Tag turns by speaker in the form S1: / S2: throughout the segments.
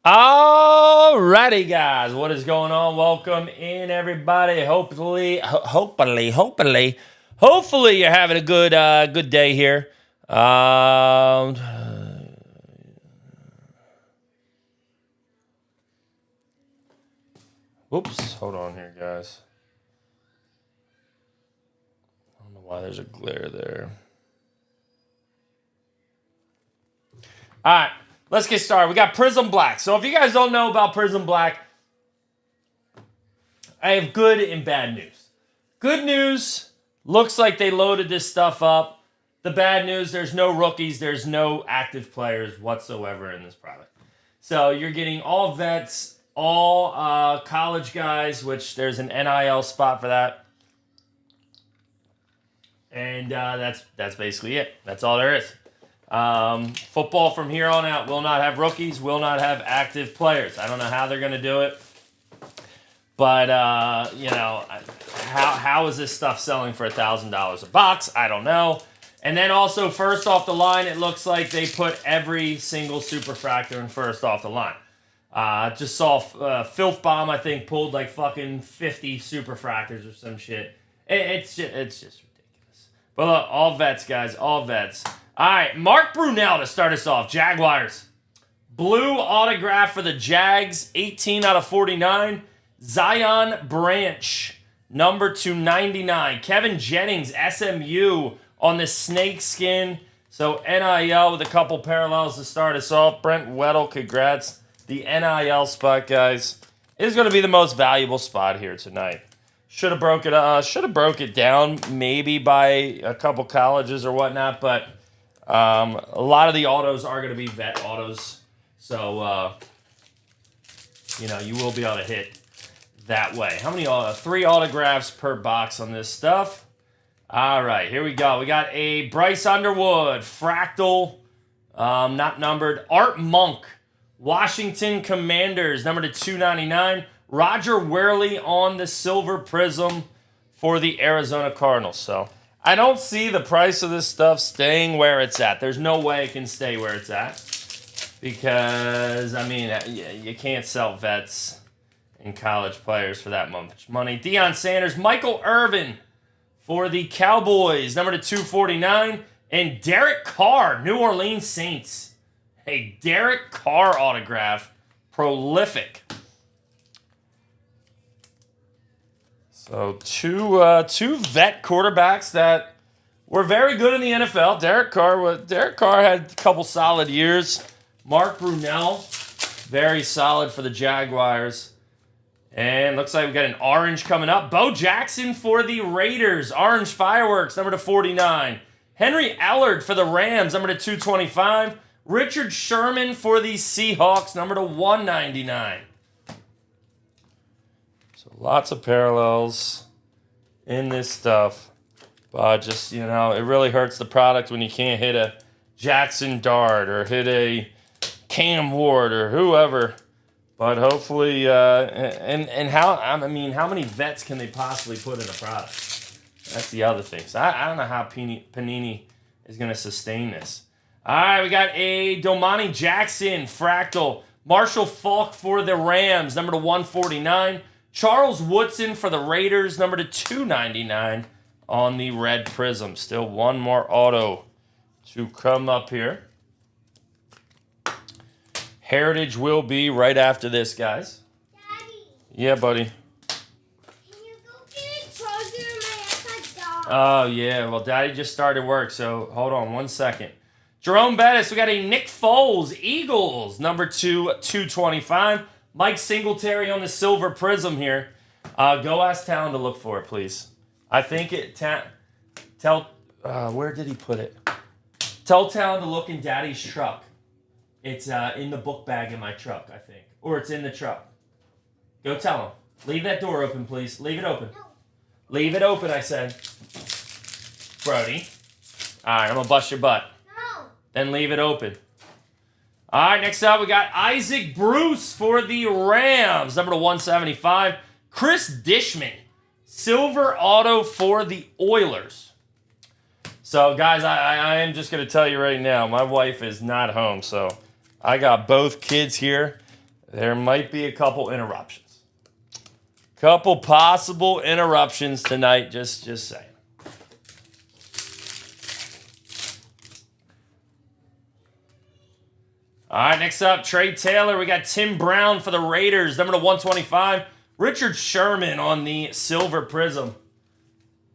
S1: Alrighty, guys, what is going on? Welcome in, everybody. Hopefully, you're having a good day here. Oops, hold on here, guys. I don't know why there's a glare there. All right, let's get started. We got Prizm Black. So if you guys don't know about Prizm Black, I have good and bad news. Good news, looks like they loaded this stuff up. The bad news, there's no rookies, there's no active players whatsoever in this product. So you're getting all vets, all college guys, which there's an NIL spot for that. And that's basically it. That's all there is. Football from here on out will not have rookies, will not have active players. I don't know how they're going to do it. But, how is this stuff selling for $1,000 a box? I don't know. And then also, first off the line, it looks like they put every single superfractor in first off the line. Just saw Filth Bomb, I think, pulled like fucking 50 superfractors or some shit. It's just ridiculous. But look, all vets, guys, all vets. All right, Mark Brunell to start us off. Jaguars. Blue autograph for the Jags, 18 out of 49. Zion Branch, number 299. Kevin Jennings, SMU, on the snake skin. So NIL with a couple parallels to start us off. Brent Weddle, congrats. The NIL spot, guys, is going to be the most valuable spot here tonight. Should have broke it down maybe by a couple colleges or whatnot, but a lot of the autos are going to be vet autos. So, you will be able to hit that way. How many? 3 autographs per box on this stuff. All right, here we go. We got a Bryce Underwood, Fractal, not numbered. Art Monk, Washington Commanders, number to 299. Roger Worley on the silver prism for the Arizona Cardinals. So I don't see the price of this stuff staying where it's at. There's no way it can stay where it's at. Because, you can't sell vets and college players for that much money. Deion Sanders, Michael Irvin for the Cowboys, number to 249. And Derek Carr, New Orleans Saints. A Derek Carr autograph. Prolific. So two vet quarterbacks that were very good in the NFL. Derek Carr had a couple solid years. Mark Brunell, very solid for the Jaguars. And looks like we got an orange coming up. Bo Jackson for the Raiders. Orange Fireworks, number to 49. Henry Allard for the Rams, number to 225. Richard Sherman for the Seahawks, number to 199. So lots of parallels in this stuff. But just, it really hurts the product when you can't hit a Jackson Dart or hit a Cam Ward or whoever. But hopefully, how many vets can they possibly put in a product? That's the other thing. So I don't know how Panini is going to sustain this. All right, we got a Domani Jackson, Fractal. Marshall Faulk for the Rams, number to 149. Charles Woodson for the Raiders, number to 299 on the red prism. Still one more auto to come up here. Heritage will be right after this, guys.
S2: Daddy.
S1: Yeah, buddy.
S2: Can you go get a charger in my iPad?
S1: Oh, yeah. Well, Daddy just started work, so hold on 1 second. Jerome Bettis, we got a Nick Foles, Eagles, number 225. Mike Singletary on the silver prism here. Go ask Talon to look for it, please. I think where did he put it? Tell Talon to look in Daddy's truck. It's in the book bag in my truck, I think. Or it's in the truck. Go tell him. Leave that door open, please. Leave it open.
S2: No.
S1: Leave it open, I said. Brody. All right, I'm going to bust your butt.
S2: No.
S1: Then leave it open. All right, next up, we got Isaac Bruce for the Rams, number to 175. Chris Dishman, silver auto for the Oilers. So, guys, I am just going to tell you right now, my wife is not home, so I got both kids here. There might be a couple interruptions. Couple possible interruptions tonight, just saying. All right, next up, Trey Taylor. We got Tim Brown for the Raiders, number to 125. Richard Sherman on the silver Prizm.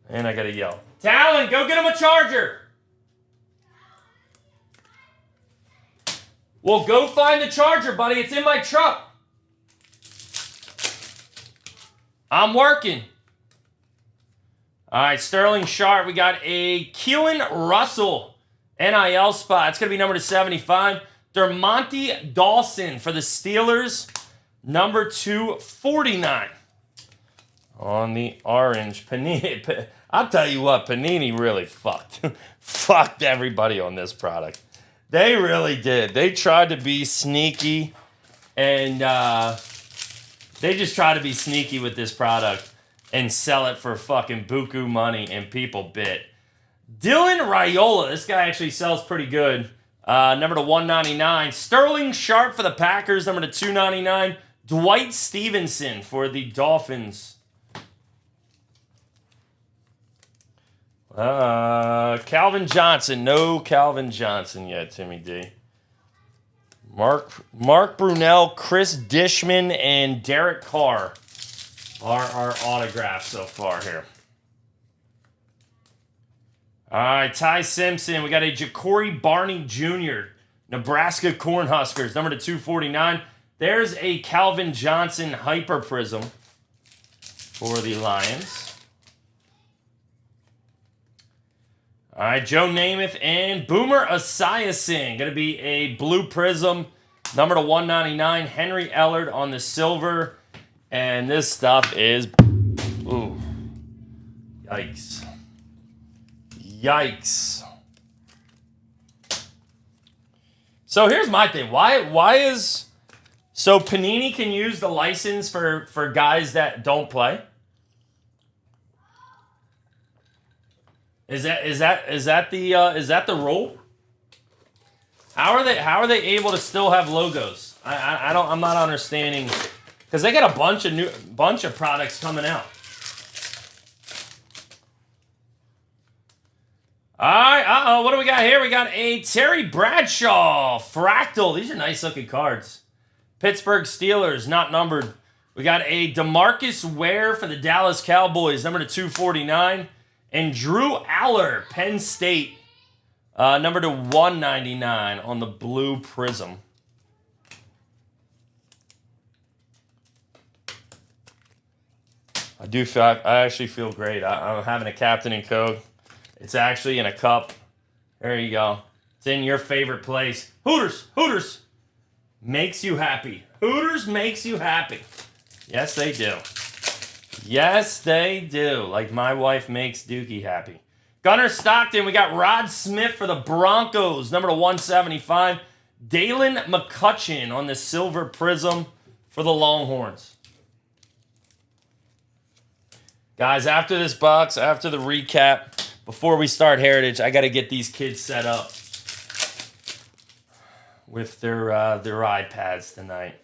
S1: And I got to yell. Talon, go get him a charger. Well, go find the charger, buddy. It's in my truck. I'm working. All right, Sterling Sharp. We got a Keelan Russell NIL spot. It's going to be number to 75. Dermonte Dawson for the Steelers, number 249. On the orange. Panini. I'll tell you what, Panini really fucked everybody on this product. They really did. They tried to be sneaky, and they just tried to be sneaky with this product and sell it for fucking buku money, and people bit. Dylan Raiola, this guy actually sells pretty good. Number to 199. Sterling Sharp for the Packers, number to 299. Dwight Stevenson for the Dolphins. Calvin Johnson. No Calvin Johnson yet, Timmy D. Mark Brunell, Chris Dishman, and Derek Carr are our autographs so far here. All right, Ty Simpson. We got a Ja'Cory Barney Jr., Nebraska Cornhuskers, number to 249. There's a Calvin Johnson Hyper Prizm for the Lions. All right, Joe Namath and Boomer Esiason. Going to be a blue Prizm, number to 199. Henry Ellard on the silver. And this stuff is... Ooh. Yikes. Yikes. So here's my thing. Why is... So Panini can use the license for guys that don't play? Is that the rule? How are they able to still have logos? I'm not understanding, because they got a bunch of products coming out. All right, what do we got here? We got a Terry Bradshaw Fractal. These are nice looking cards. Pittsburgh Steelers, not numbered. We got a DeMarcus Ware for the Dallas Cowboys, number to 249. And Drew Aller, Penn State, number to 199 on the blue Prizm. I actually feel great. I'm having a Captain and Coke. It's actually in a cup. There you go. It's in your favorite place. Hooters makes you happy. Hooters makes you happy. Yes, they do. Yes, they do. Like my wife makes Dookie happy. Gunnar Stockton, we got Rod Smith for the Broncos, number to 175. Dalen McCutcheon on the silver Prizm for the Longhorns. Guys, after this box, after the recap, before we start Heritage, I got to get these kids set up with their iPads tonight.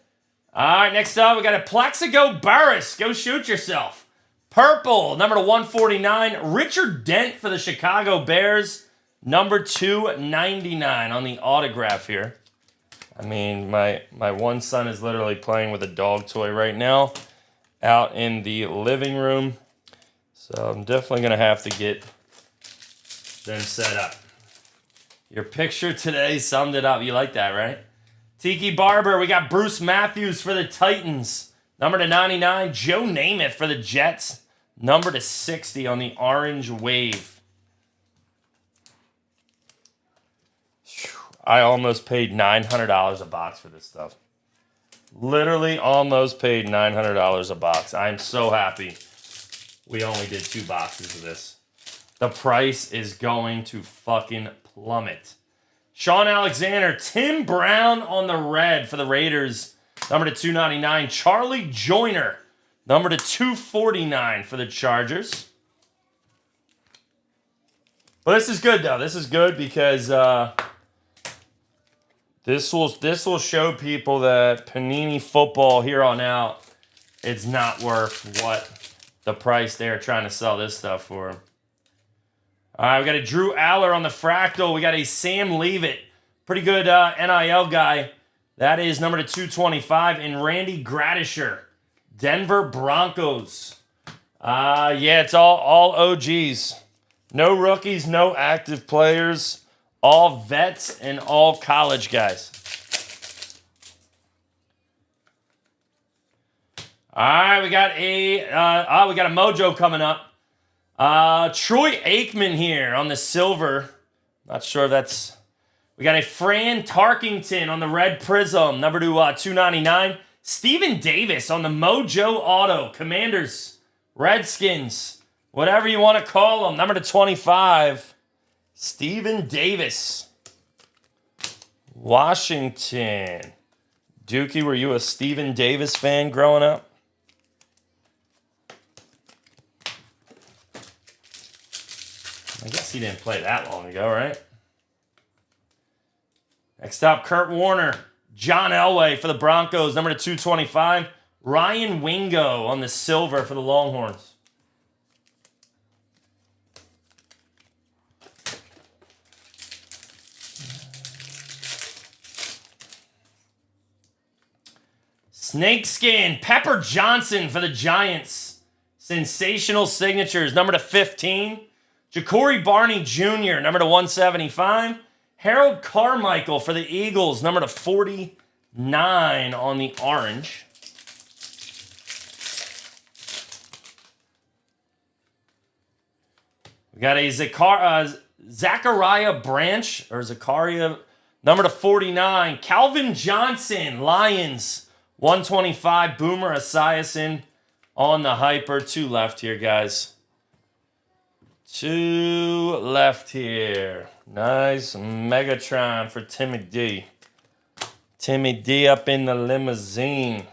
S1: All right, next up, we got a Plaxico Burress. Go shoot yourself. Purple, number to 149. Richard Dent for the Chicago Bears, number 299 on the autograph here. I mean, my one son is literally playing with a dog toy right now out in the living room. So I'm definitely going to have to get them set up. Your picture today summed it up. You like that, right? Tiki Barber, we got Bruce Matthews for the Titans, number to 99. Joe Namath for the Jets, number to 60 on the orange wave. I almost paid $900 a box for this stuff. Literally almost paid $900 a box. I'm so happy we only did 2 boxes of this. The price is going to fucking plummet. Sean Alexander, Tim Brown on the red for the Raiders, number to 299. Charlie Joyner, number to 249 for the Chargers. But this is good, though. This is good because This will show people that Panini football here on out, it's not worth what the price they're trying to sell this stuff for. All right, we got a Drew Aller on the Fractal. We got a Sam Leavitt. Pretty good NIL guy. That is number to 225. And Randy Gradisher, Denver Broncos. Yeah, it's all OGs. No rookies, no active players. All vets and all college guys. All right, we got a Mojo coming up. Troy Aikman here on the silver. Not sure if that's... We got a Fran Tarkington on the red Prizm, number to 299. Steven Davis on the Mojo Auto. Commanders, Redskins, whatever you want to call them. Number to 25. Steven Davis. Washington. Dookie, were you a Steven Davis fan growing up? I guess he didn't play that long ago, right? Next up, Kurt Warner. John Elway for the Broncos, number to 225. Ryan Wingo on the silver for the Longhorns. Snakeskin, Pepper Johnson for the Giants. Sensational signatures, number to 15. Ja'Cory Barney Jr., number to 175. Harold Carmichael for the Eagles, number to 49 on the orange. We got a Zachariah Branch, or Zachariah, number to 49. Calvin Johnson, Lions, 125. Boomer Esiason on the hyper. Two left here, guys. Two left here. Nice Megatron for Timmy D. Timmy D up in the limousine.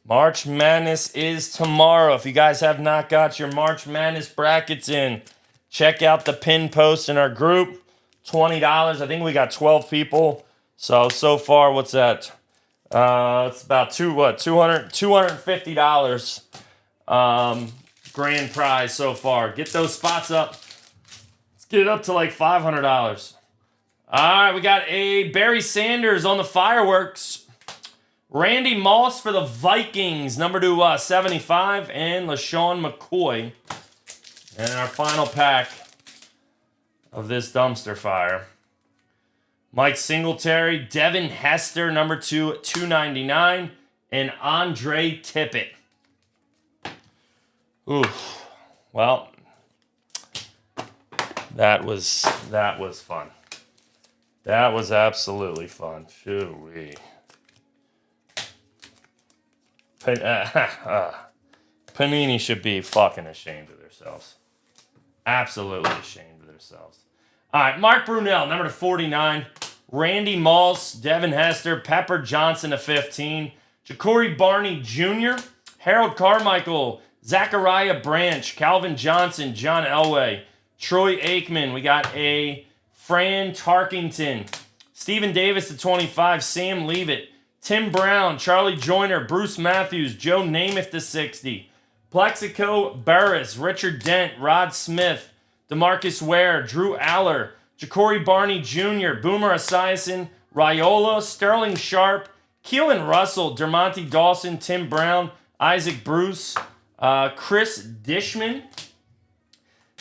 S1: March Madness is tomorrow. If you guys have not got your March Madness brackets in, check out the pin post in our group. $20. I think we got 12 people. So far, what's that? It's about $250 grand prize so far. Get those spots up. Let's get it up to like $500. All right, we got a Barry Sanders on the fireworks. Randy Moss for the Vikings, number to 75, and LaShawn McCoy. And our final pack of this dumpster fire. Mike Singletary, Devin Hester, number 299, and Andre Tippett. Ooh, well, that was fun. That was absolutely fun. Shoo-wee. Panini should be fucking ashamed of themselves. Absolutely ashamed of themselves. All right, Mark Brunell, number to 49. Randy Moss, Devin Hester, Pepper Johnson to 15. Ja'Cory Barney Jr., Harold Carmichael, Zachariah Branch, Calvin Johnson, John Elway, Troy Aikman. We got a Fran Tarkington, Steven Davis to 25, Sam Leavitt, Tim Brown, Charlie Joyner, Bruce Matthews, Joe Namath to 60, Plexico Burris, Richard Dent, Rod Smith, DeMarcus Ware, Drew Aller, Ja'Cory Barney Jr., Boomer Esiason, Raiola, Sterling Sharp, Keelan Russell, Dermontti Dawson, Tim Brown, Isaac Bruce, Chris Dishman,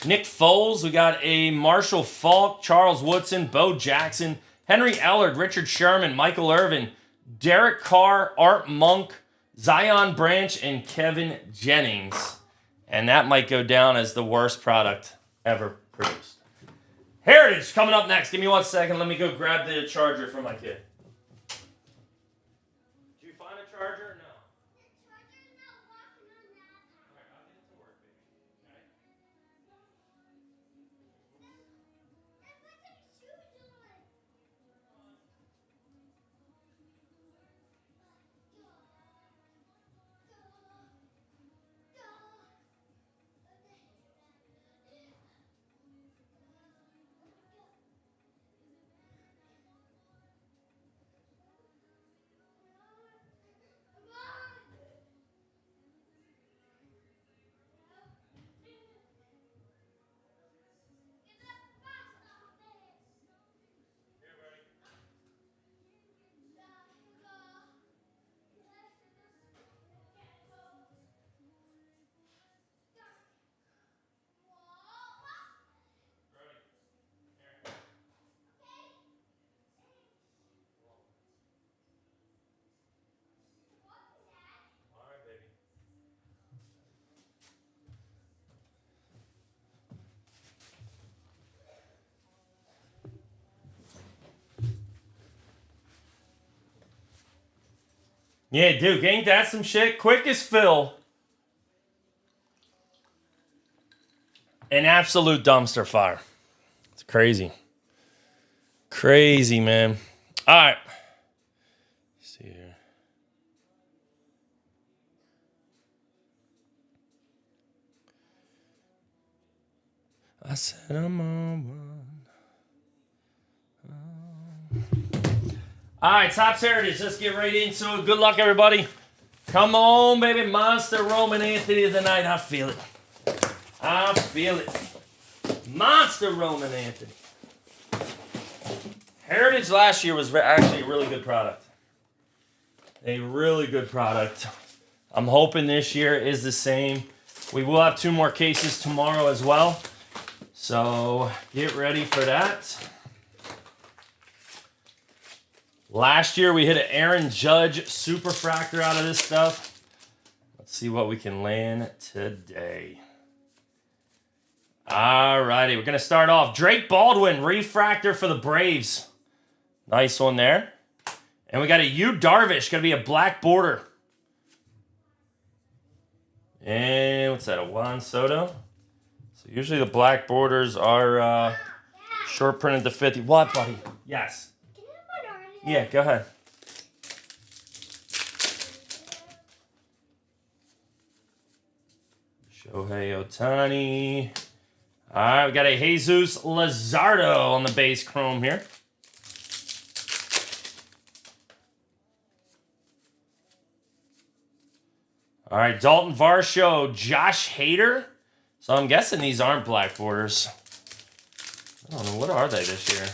S1: Nick Foles. We got a Marshall Faulk, Charles Woodson, Bo Jackson, Henry Ellard, Richard Sherman, Michael Irvin, Derek Carr, Art Monk, Zion Branch, and Kevin Jennings. And that might go down as the worst product ever produced. Heritage coming up next. Give me 1 second. Let me go grab the charger for my kid. Did you find a charger or no? Yeah, Duke, ain't that some shit? Quickest fill. An absolute dumpster fire. It's crazy. Crazy, man. All right. Let's see here. I said I'm on one. All right, Topps Heritage. Let's get right into it. Good luck, everybody. Come on, baby. Monster Roman Anthony of the night. I feel it. I feel it. Monster Roman Anthony. Heritage last year was actually a really good product. A really good product. I'm hoping this year is the same. We will have 2 more cases tomorrow as well. So get ready for that. Last year we hit an Aaron Judge Superfractor out of this stuff. Let's see what we can land today. Alrighty, we're going to start off. Drake Baldwin, Refractor for the Braves. Nice one there. And we got a Yu Darvish, going to be a black border. And what's that, a Juan Soto? So usually the black borders are short printed to 50. What, buddy? Yes. Yeah, go ahead. Shohei Ohtani. All right, we got a Jesus Luzardo on the base chrome here. All right, Dalton Varsho, Josh Hader. So I'm guessing these aren't black borders. I don't know, what are they this year?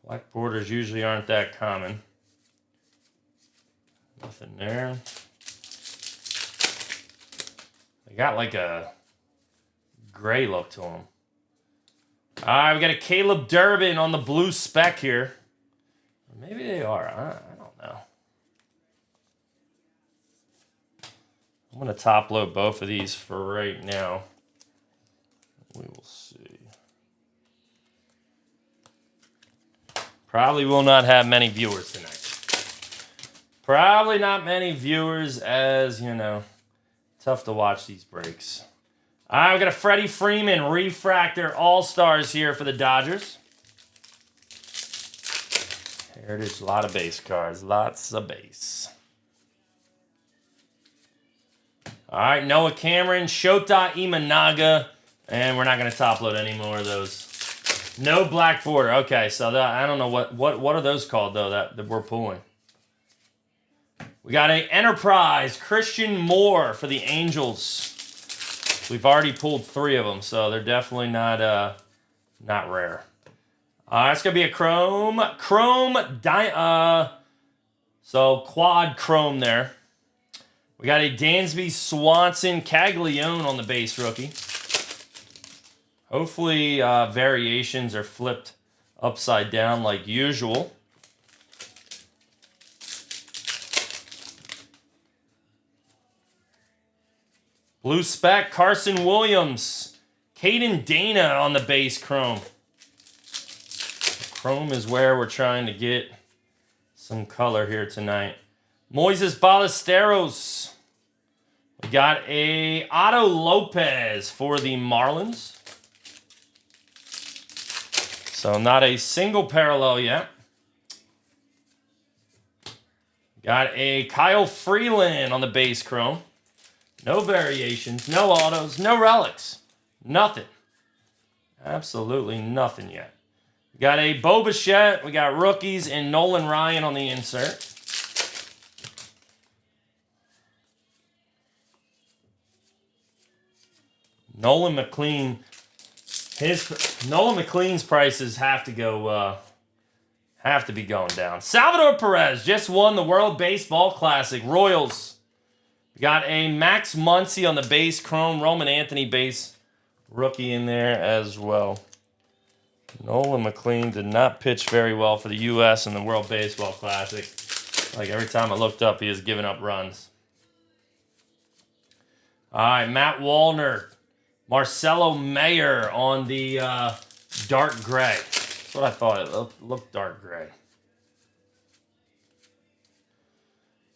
S1: Black borders usually aren't that common. Nothing there. They got like a gray look to them. All right, we got a Caleb Durbin on the blue spec here. Or maybe they are. I don't know. I'm going to top load both of these for right now. We will see. Probably will not have many viewers tonight. Probably not many viewers as, you know, tough to watch these breaks. All right, we got a Freddie Freeman Refractor All-Stars here for the Dodgers. Heritage, a lot of base cards. Lots of base. All right, Noah Cameron, Shota Imanaga. And we're not going to top load any more of those. No black border. Okay, so that, I don't know what are those called, though, that we're pulling. We got a Enterprise, Christian Moore for the Angels. We've already pulled 3 of them, so they're definitely not rare. It's going to be a Chrome. So quad Chrome there. We got a Dansby Swanson Caglione on the base rookie. Hopefully variations are flipped upside down like usual. Blue spec, Carson Williams. Caden Dana on the base chrome. Chrome is where we're trying to get some color here tonight. Moises Ballesteros. We got a Otto Lopez for the Marlins. So not a single parallel yet. Got a Kyle Freeland on the base chrome. No variations, no autos, no relics. Nothing. Absolutely nothing yet. We got a Bo Bichette. We got rookies and Nolan Ryan on the insert. Nolan McLean. Nolan McLean's prices have to go. Have to be going down. Salvador Perez just won the World Baseball Classic. Royals. We got a Max Muncy on the base chrome. Roman Anthony base rookie in there as well. Nolan McLean did not pitch very well for the U.S. in the World Baseball Classic. Like every time I looked up, he was giving up runs. All right, Matt Wallner. Marcelo Mayer on the dark gray. That's what I thought. It looked dark gray.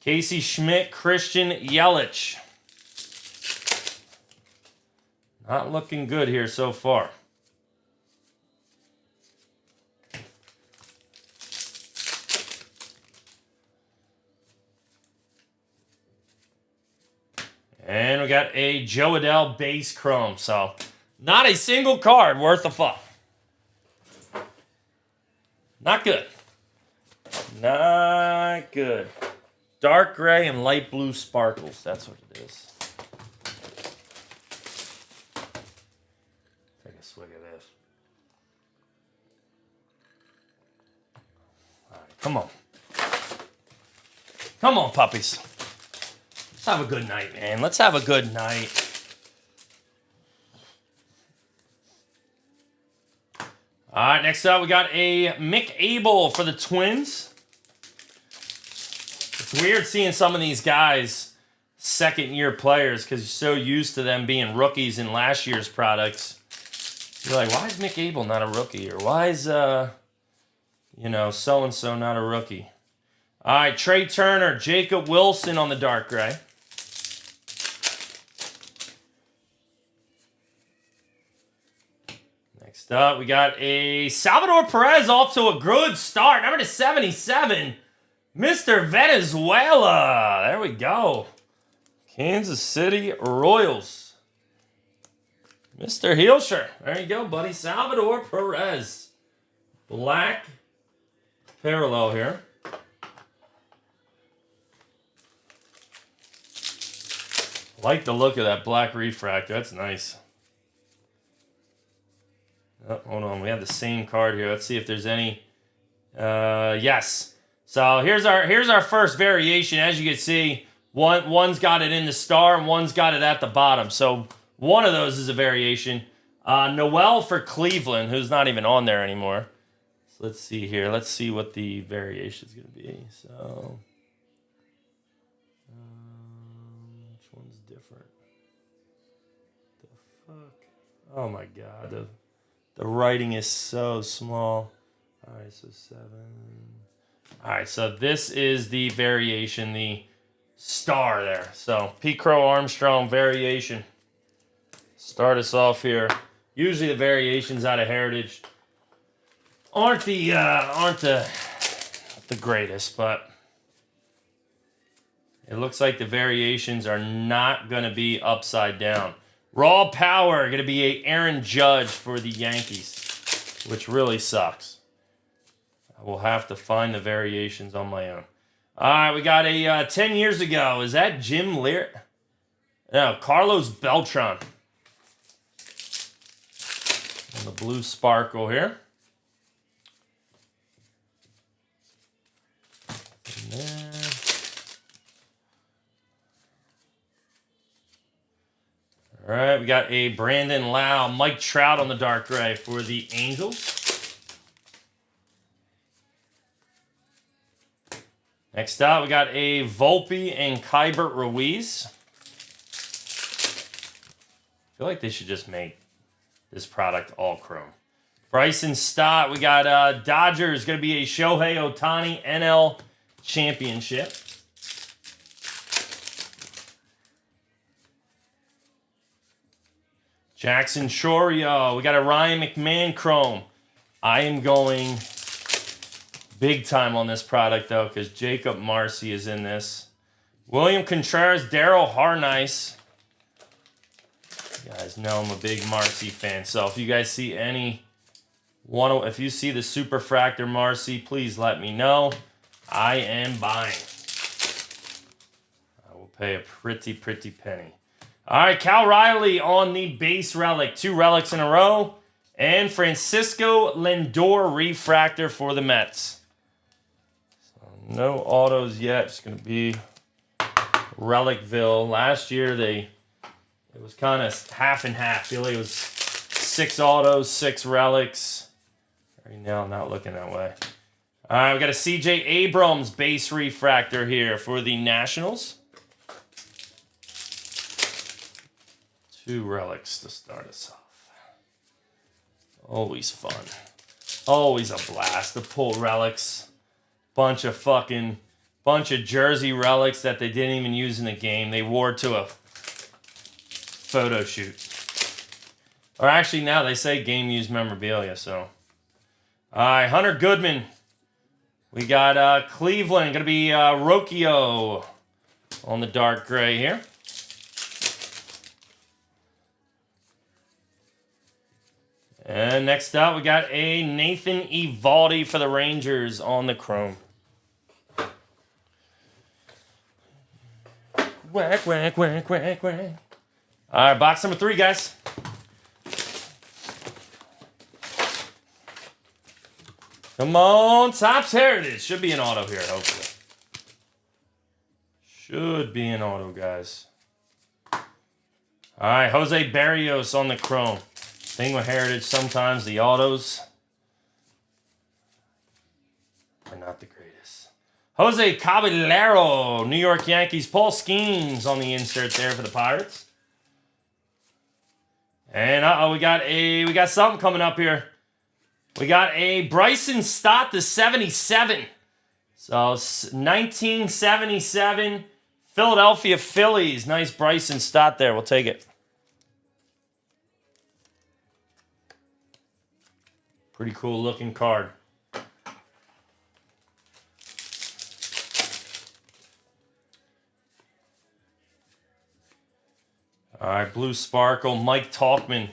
S1: Casey Schmidt, Christian Yelich. Not looking good here so far. And we got a Joe Adell base chrome. So, not a single card worth a fuck. Not good. Not good. Dark gray and light blue sparkles. That's what it is. Take a swig of this. All right, come on. Come on, puppies. Let's have a good night, man. Let's have a good night. All right, next up, we got a Mick Abel for the Twins. It's weird seeing some of these guys, second-year players, because you're so used to them being rookies in last year's products. You're like, why is Mick Abel not a rookie? Or why is, so-and-so not a rookie? All right, Trey Turner, Jacob Wilson on the dark gray. Next up, we got a Salvador Perez off to a good start. Number to 77, Mr. Venezuela. There we go. Kansas City Royals. Mr. Hilscher. There you go, buddy. Salvador Perez. Black parallel here. Like the look of that black refractor. That's nice. Oh, hold on, we have the same card here. Let's see if there's any. Yes. So here's our first variation. As you can see, one's got it in the star and one's got it at the bottom. So one of those is a variation. Noel for Cleveland, who's not even on there anymore. So let's see here. Let's see what the variation is going to be. So which one's different? The fuck? Oh my god. The writing is so small. All right, so 7. All right, so this is the variation, the star there. So Pete Crow Armstrong variation. Start us off here. Usually the variations out of Heritage aren't the greatest, but it looks like the variations are not going to be upside down. Raw power, going to be a Aaron Judge for the Yankees, which really sucks. I will have to find the variations on my own. All right, we got a 10 years ago. Is that Jim Lear? No, Carlos Beltran. And the blue sparkle here. And then all right, we got a Brandon Lau, Mike Trout on the dark gray for the Angels. Next up, we got a Volpe and Kybert Ruiz. I feel like they should just make this product all chrome. Bryson Stott, we got Dodgers, going to be a Shohei Ohtani NL Championship. Jackson Chorio. We got a Ryan McMahon chrome. I am going big time on this product, though, because Jacob Marcy is in this. William Contreras, Daryl Harnice. You guys know I'm a big Marcy fan, so if you guys see if you see the Superfractor Marcy, please let me know. I am buying. I will pay a pretty penny. All right, Cal Riley on the base relic. 2 relics in a row. And Francisco Lindor refractor for the Mets. So no autos yet. It's going to be Relicville. Last year, it was kind of half and half. I feel like it was 6 autos, 6 relics. Right now, I'm not looking that way. All right, we got a C.J. Abrams base refractor here for the Nationals. 2 relics to start us off. Always fun. Always a blast to pull relics. Bunch of fucking bunch of jersey relics that they didn't even use in the game. They wore to a photo shoot. Or actually, now they say game-used memorabilia, so. All right, Hunter Goodman. We got Cleveland. Going to be Rocchio on the dark gray here. And next up, we got a Nathan Eovaldi for the Rangers on the chrome. Whack, whack, whack, whack, whack. All right, box number 3, guys. Come on, Topps Heritage. Should be an auto here, hopefully. Should be an auto, guys. All right, Jose Barrios on the chrome. Thing with Heritage, sometimes the autos are not the greatest. Jose Caballero, New York Yankees. Paul Skeens on the insert there for the Pirates. And we got something coming up here. We got a Bryson Stott to 77. So 1977 Philadelphia Phillies. Nice Bryson Stott there. We'll take it. Pretty cool looking card. All right, Blue Sparkle, Mike Talkman.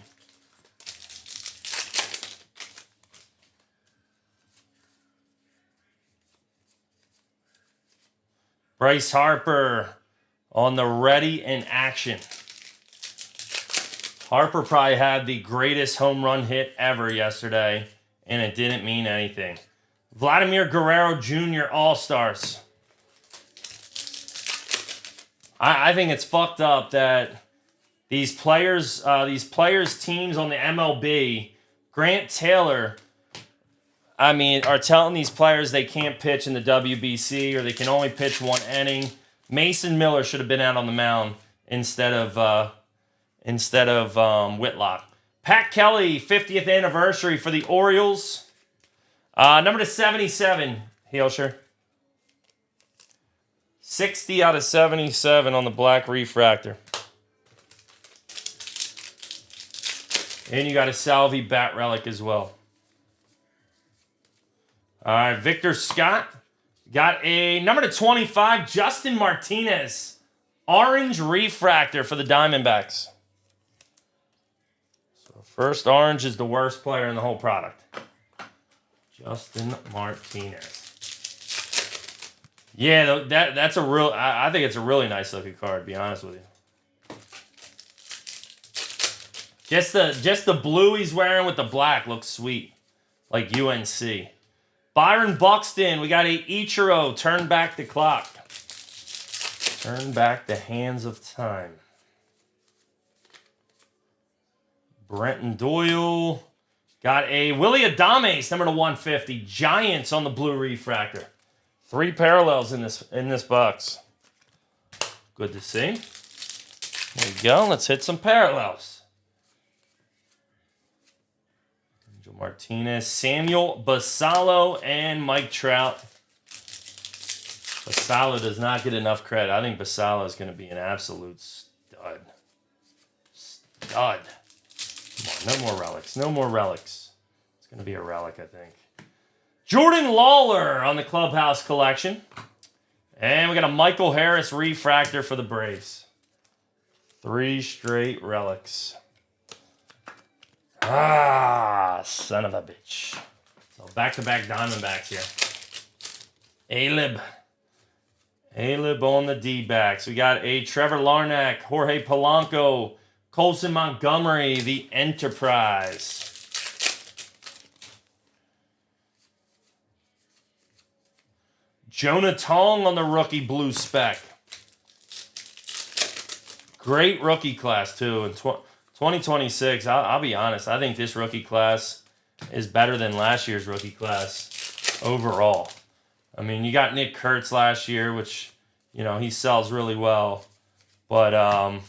S1: Bryce Harper on the ready in action. Harper probably had the greatest home run hit ever yesterday, and it didn't mean anything. Vladimir Guerrero Jr. All-Stars. I think it's fucked up that these players' teams on the MLB, Grant Taylor, are telling these players they can't pitch in the WBC or they can only pitch one inning. Mason Miller should have been out on the mound instead of Whitlock. Pat Kelly, 50th anniversary for the Orioles. Number to 77, Heelscher. 60 out of 77 on the black refractor. And you got a Salvi bat relic as well. All right, Victor Scott. Got a number to 25, Justin Martinez. Orange refractor for the Diamondbacks. So first orange is the worst player in the whole product. Justin Martinez. Yeah, that's a real. I think it's a really nice looking card. To be honest with you. Just the blue he's wearing with the black looks sweet, like UNC. Byron Buxton, we got a Ichiro. Turn back the clock. Turn back the hands of time. Brenton Doyle. Got a Willie Adames, number to 150. Giants on the blue refractor. 3 parallels in this box. Good to see. There we go. Let's hit some parallels. Angel Martinez, Samuel Basallo, and Mike Trout. Basallo does not get enough credit. I think Basallo is going to be an absolute stud. Stud. Come on, no more relics. No more relics. It's going to be a relic, I think. Jordan Lawler on the Clubhouse collection. And we got a Michael Harris refractor for the Braves. 3 straight relics. Ah, son of a bitch. So back-to-back Diamondbacks here. A-Lib on the D-backs. We got a Trevor Larnach, Jorge Polanco, Colson Montgomery, the Enterprise. Jonah Tong on the rookie blue spec. Great rookie class, too. In 2026, I'll be honest, I think this rookie class is better than last year's rookie class overall. I mean, you got Nick Kurtz last year, which, you know, he sells really well. But, I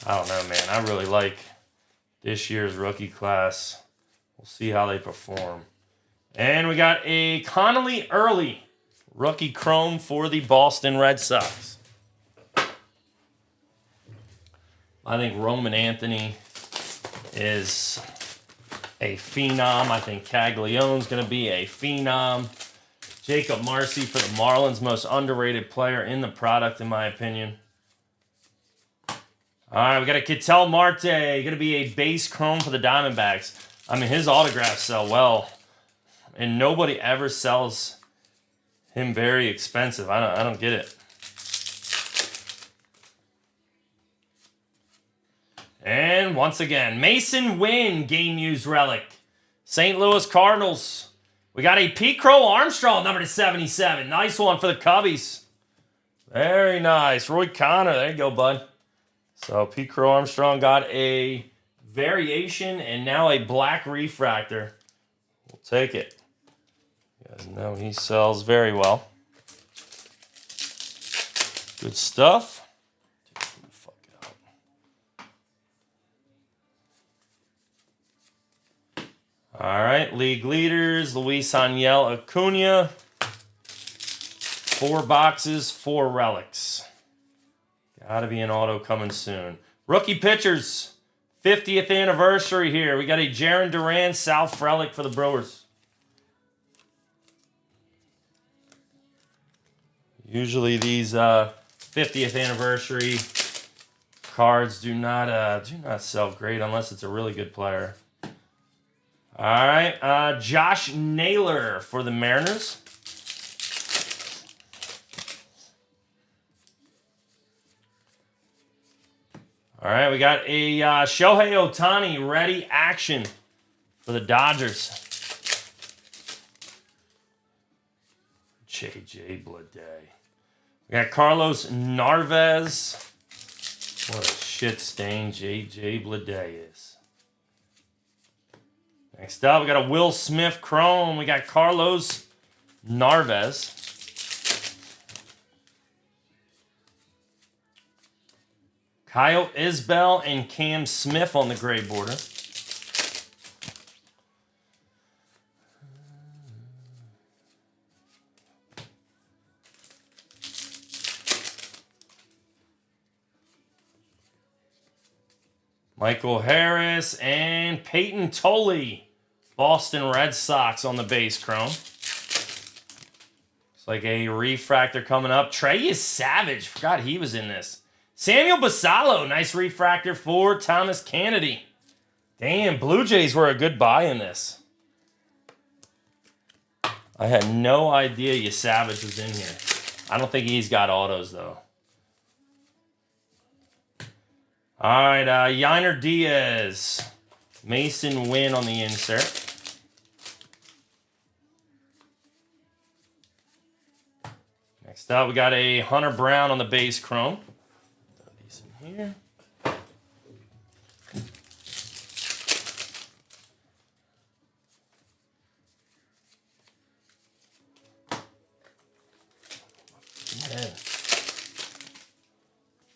S1: don't know, man. I really like this year's rookie class. We'll see how they perform. And we got a Connolly Early Rookie chrome for the Boston Red Sox. I think Roman Anthony is a phenom. I think Caglione's going to be a phenom. Jacob Marcy for the Marlins, most underrated player in the product, in my opinion. All right, we got a Ketel Marte. Going to be a base chrome for the Diamondbacks. I mean, his autographs sell well, and nobody ever sells him very expensive. I don't get it. And once again, Mason Wynn, game-used relic. St. Louis Cardinals. We got a Pete Crow Armstrong, number to 77. Nice one for the Cubbies. Very nice. Roy Connor, there you go, bud. So Pete Crow Armstrong got a variation and now a black refractor. We'll take it. You guys know he sells very well. Good stuff. All right, league leaders, Luis Angel Acuna. 4 boxes, 4 relics. Got to be an auto coming soon. Rookie pitchers, 50th anniversary here. We got a Jarren Duran South relic for the Brewers. Usually these 50th anniversary cards do not sell great unless it's a really good player. All right, Josh Naylor for the Mariners. All right, we got a Shohei Ohtani ready action for the Dodgers. J.J. Bleday. We got Carlos Narvaez. What a shit stain J.J. Bleday is. Next up, we got a Will Smith Chrome. We got Carlos Narvaez. Kyle Isbell and Cam Smith on the gray border. Michael Harris and Peyton Tolley. Boston Red Sox on the base chrome. Looks like a refractor coming up. Trey is Savage. Forgot he was in this. Samuel Basallo. Nice refractor for Thomas Kennedy. Damn, Blue Jays were a good buy in this. I had no idea Savage was in here. I don't think he's got autos, though. All right, Yainer Diaz. Mason Wynn on the insert. Next up, we got a Hunter Brown on the base chrome. Throw these in here. Man.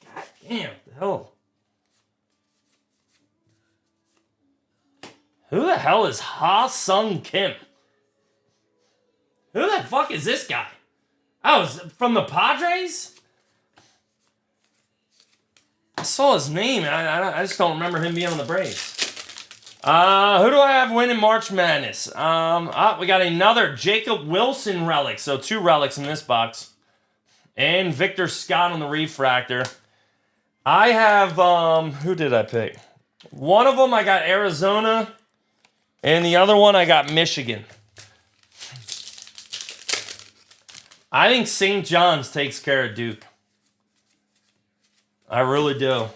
S1: God damn, what the hell? Who the hell is Ha Sung Kim? Who the fuck is this guy? Oh, from the Padres? I saw his name, and I just don't remember him being on the Braves. Who do I have winning March Madness? We got another Jacob Wilson relic, so 2 relics in this box. And Victor Scott on the refractor. I have, who did I pick? One of them I got Arizona, and the other one I got Michigan. I think St. John's takes care of Duke. I really do.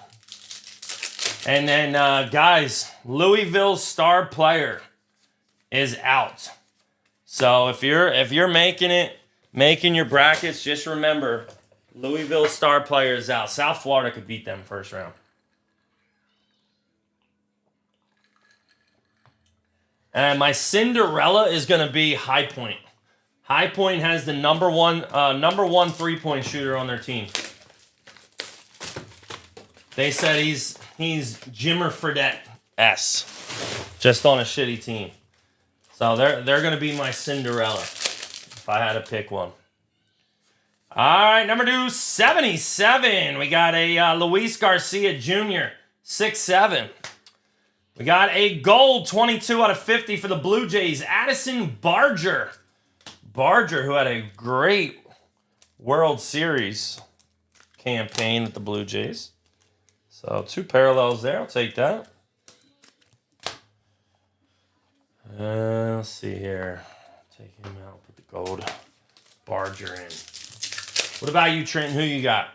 S1: And then, guys, Louisville's star player is out. So if you're making your brackets, just remember Louisville's star player is out. South Florida could beat them first round. And my Cinderella is going to be High Point. High Point has the number one 3-point shooter on their team. They said he's Jimmer Fredette-esque, just on a shitty team. So they're going to be my Cinderella if I had to pick one. All right, number 277. We got a Luis Garcia Jr., 6'7". We got a gold 22 out of 50 for the Blue Jays, Addison Barger. Barger, who had a great World Series campaign with the Blue Jays. So 2 parallels there. I'll take that. Let's see here. Take him out. Put the gold Barger in. What about you, Trenton? Who you got?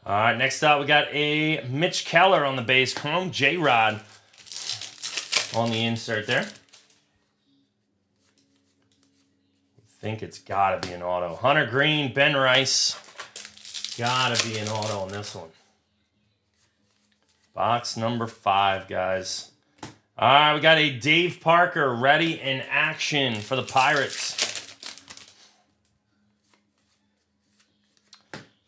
S1: All right, next up, we got a Mitch Keller on the base chrome. J-Rod on the insert there. I think it's got to be an auto. Hunter Green, Ben Rice. Got to be an auto on this one. Box number 5, guys. All right, we got a Dave Parker ready in action for the Pirates.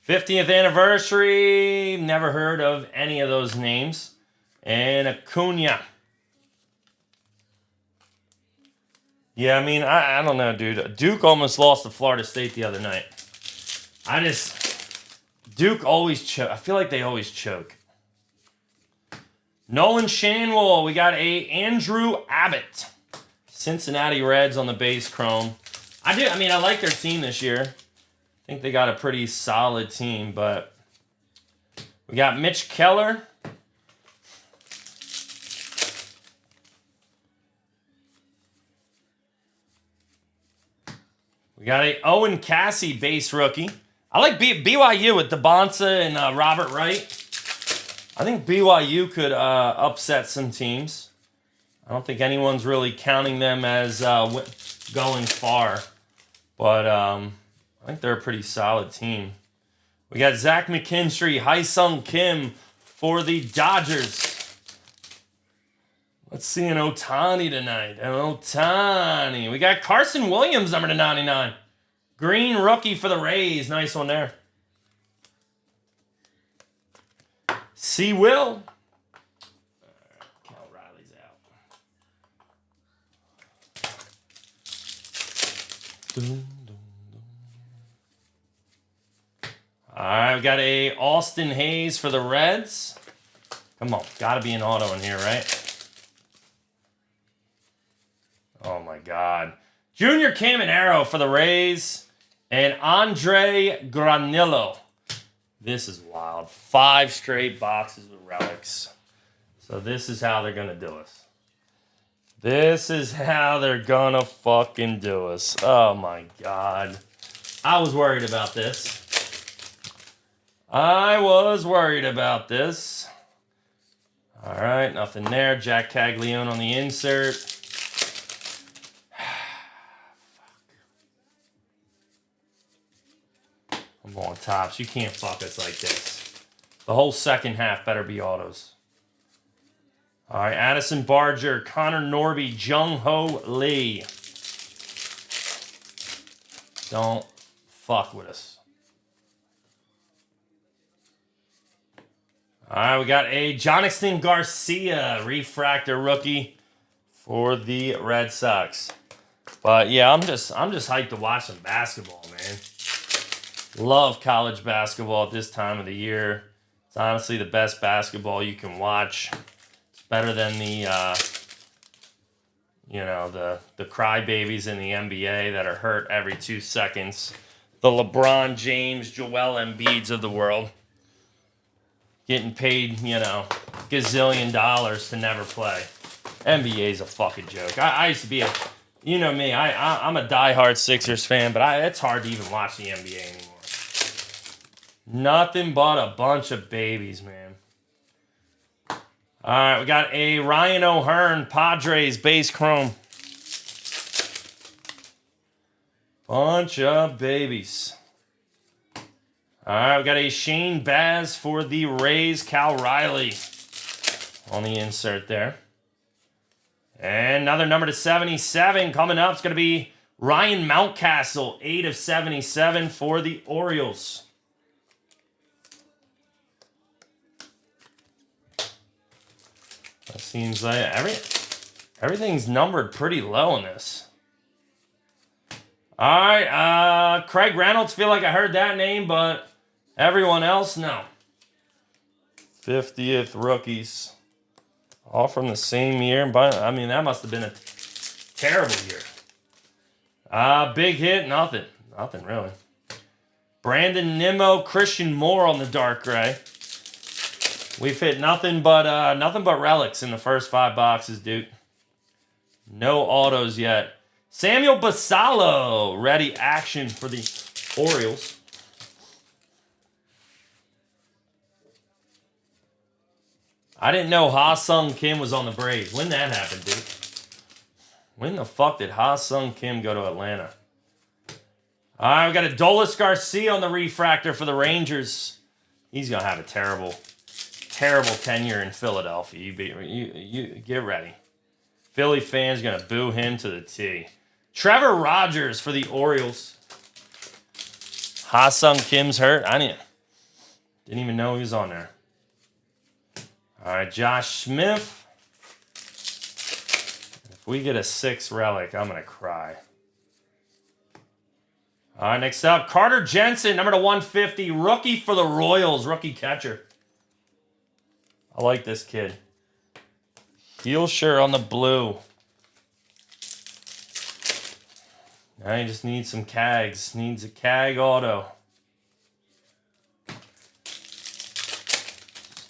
S1: 50th anniversary. Never heard of any of those names. And Acuna. Yeah, I mean, I don't know, dude. Duke almost lost to Florida State the other night. Duke always choke. I feel like they always choke. Nolan Shanwell. We got a Andrew Abbott. Cincinnati Reds on the base chrome. I like their team this year. I think they got a pretty solid team, but we got Mitch Keller. We got a Owen Cassie base rookie. I like BYU with DeBonsa and Robert Wright. I think BYU could upset some teams. I don't think anyone's really counting them as going far, but I think they're a pretty solid team. We got Zach McKinstry, Hyesung Kim for the Dodgers. Let's see an Ohtani tonight. An Ohtani. We got Carson Williams, number 99. Green rookie for the Rays. Nice one there. C. Will. Cal Riley's out. All right, we got a Austin Hayes for the Reds. Come on, got to be an auto in here, right? Oh, my God. Junior Caminero for the Rays. And Andre Granillo. This is wild. 5 straight boxes with relics. So this is how they're going to do us. This is how they're going to fucking do us. Oh, my God. I was worried about this. All right, nothing there. Jack Caglione on the insert. I'm going tops. You can't fuck us like this. The whole second half better be autos. All right, Addison Barger, Connor Norby, Jung-Ho Lee. Don't fuck with us. All right, we got a Jonathan Garcia refractor rookie for the Red Sox. But yeah, I'm just hyped to watch some basketball, man. Love college basketball at this time of the year. It's honestly the best basketball you can watch. It's better than the crybabies in the NBA that are hurt every 2 seconds. The LeBron James, Joel Embiids of the world. Getting paid, gazillion dollars to never play. NBA's a fucking joke. I used to be you know me, I'm a diehard Sixers fan, but it's hard to even watch the NBA anymore. Nothing but a bunch of babies, man. All right, we got a Ryan O'Hearn, Padres base chrome. Bunch of babies. All right, we got a Shane Baz for the Rays, Cal Riley on the insert there. And another number to 77 coming up. It's going to be Ryan Mountcastle, 8 of 77 for the Orioles. It seems like everything's numbered pretty low in this. All right, Craig Reynolds. Feel like I heard that name, but everyone else, no. 50th rookies. All from the same year. But I mean, that must have been a terrible year. Big hit, nothing. Nothing really. Brandon Nimmo, Christian Moore on the dark gray. We've hit nothing but relics in the first 5 boxes, Duke. No autos yet. Samuel Basallo, ready action for the Orioles. I didn't know Ha-Sung Kim was on the Braves. When that happened, dude? When the fuck did Ha-Sung Kim go to Atlanta? All right, we got a Adolis Garcia on the refractor for the Rangers. He's going to have a terrible tenure in Philadelphia. You get ready. Philly fans going to boo him to the T. Trevor Rogers for the Orioles. Ha-Sung Kim's hurt. I didn't even know he was on there. All right, Josh Smith. If we get a 6 relic, I'm going to cry. All right, next up, Carter Jensen, number to 150, rookie for the Royals, rookie catcher. I like this kid. Heel shirt on the blue. Now he just needs some CAGs. Needs a CAG auto.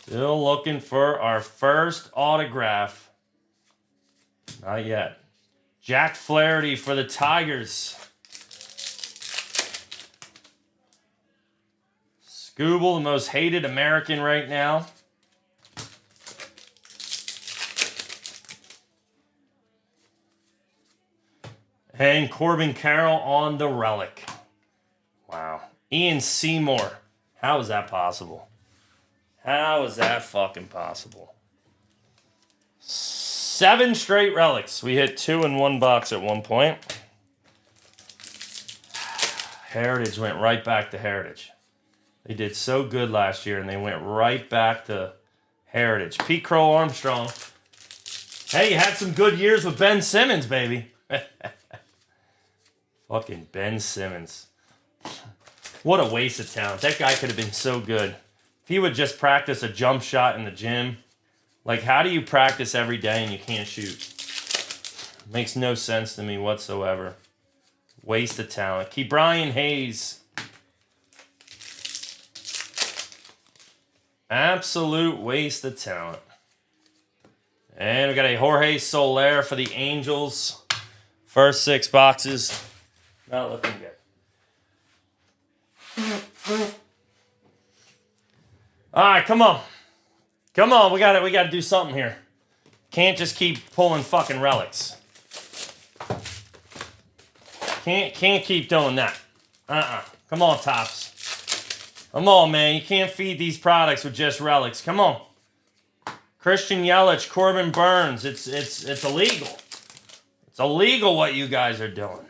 S1: Still looking for our first autograph. Not yet. Jack Flaherty for the Tigers. Scooble, the most hated American right now. And Corbin Carroll on the relic. Wow. Ian Seymour. How is that possible? How is that fucking possible? 7 straight relics. We hit 2 in 1 box at one point. Heritage went right back to Heritage. They did so good last year, and they went right back to Heritage. Pete Crow Armstrong. Hey, you had some good years with Ben Simmons, baby. Fucking Ben Simmons. What a waste of talent. That guy could have been so good. If he would just practice a jump shot in the gym. Like, how do you practice every day and you can't shoot? Makes no sense to me whatsoever. Waste of talent. Keep Brian Hayes. Absolute waste of talent. And we got a Jorge Soler for the Angels. First 6 boxes. Not looking good. All right, come on. Come on, we got to do something here. Can't just keep pulling fucking relics. Can't keep doing that. Come on, Topps. Come on, man. You can't feed these products with just relics. Come on. Christian Yelich, Corbin Burns. It's illegal. It's illegal what you guys are doing.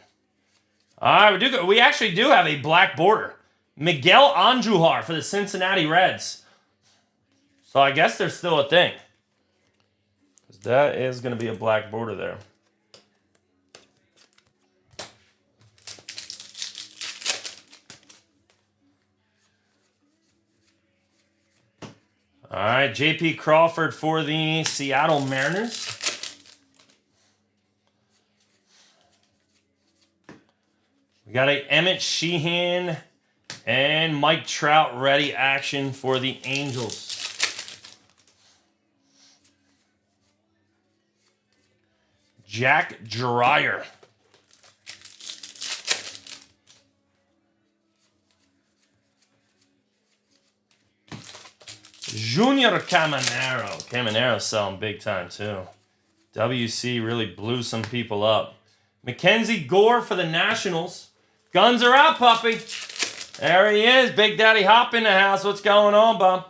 S1: All right, we actually do have a black border. Miguel Andujar for the Cincinnati Reds. So I guess there's still a thing. Because that is going to be a black border there. All right, J.P. Crawford for the Seattle Mariners. We got a Emmett Sheehan and Mike Trout ready action for the Angels. Jack Dreyer. Junior Caminero. Caminero's selling big time too. WC really blew some people up. Mackenzie Gore for the Nationals. Guns are out, puppy. There he is. Big Daddy Hop in the house. What's going on, bub?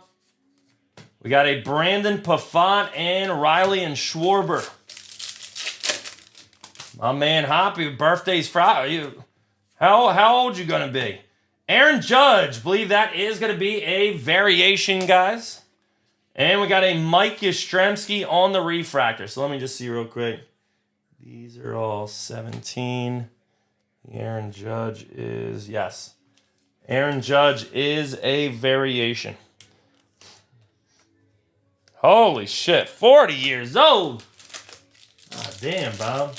S1: We got a Brandon Pafont and Riley and Schwarber. My man Hoppy, birthday's Friday. How old you going to be? Aaron Judge. Believe that is going to be a variation, guys. And we got a Mike Yastrzemski on the refractor. So let me just see real quick. These are all 17. Aaron Judge is, yes. Aaron Judge is a variation. Holy shit, 40 years old. Ah, damn, Bob.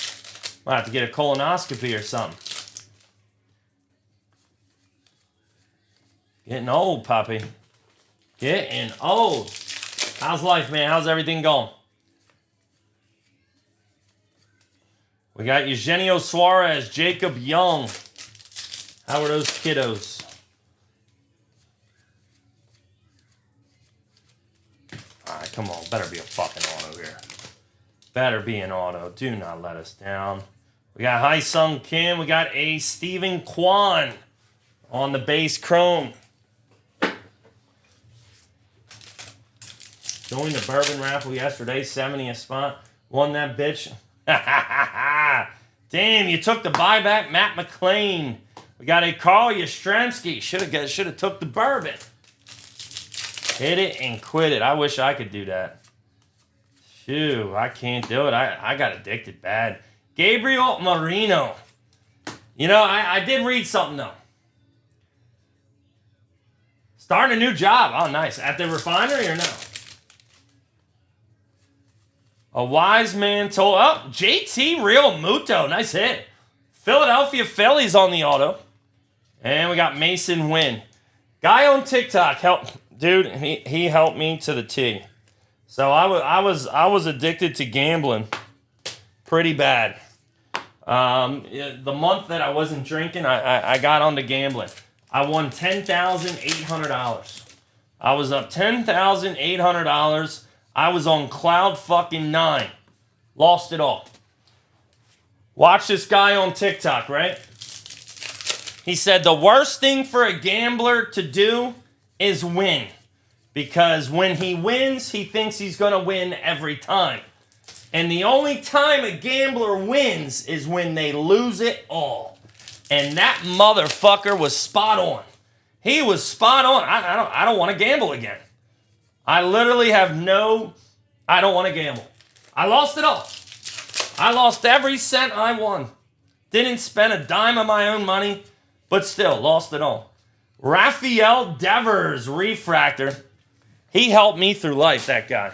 S1: Might have to get a colonoscopy or something. Getting old, puppy. Getting old. How's life, man? How's everything going? We got Eugenio Suarez, Jacob Young. How are those kiddos? All right, come on. Better be a fucking auto here. Better be an auto. Do not let us down. We got Hai-Sung Kim. We got a Stephen Kwan on the base chrome. Joined the bourbon raffle yesterday. 70th spot. Won that bitch. Damn, you took the buyback. Matt McClain. We got a Carl Yastrzemski. Should have took the bourbon. Hit it and quit it. I wish I could do that. Phew, I can't do it. I got addicted bad. Gabriel Marino. You know, I did read something, though. Starting a new job. Oh, nice. At the refinery or no? A wise man told... Oh, JT Real Muto. Nice hit. Philadelphia Phillies on the auto. And we got Mason Wynn. Guy on TikTok helped... Dude, he helped me to the T. So I was addicted to gambling pretty bad. The month that I wasn't drinking, I got onto gambling. I won $10,800. I was up $10,800. I was on cloud fucking 9. Lost it all. Watch this guy on TikTok, right? He said the worst thing for a gambler to do is win. Because when he wins, he thinks he's going to win every time. And the only time a gambler wins is when they lose it all. And that motherfucker was spot on. He was spot on. I don't want to gamble again. I literally have I don't want to gamble. I lost it all. I lost every cent I won. Didn't spend a dime of my own money, but still lost it all. Rafael Devers, refractor. He helped me through life, that guy.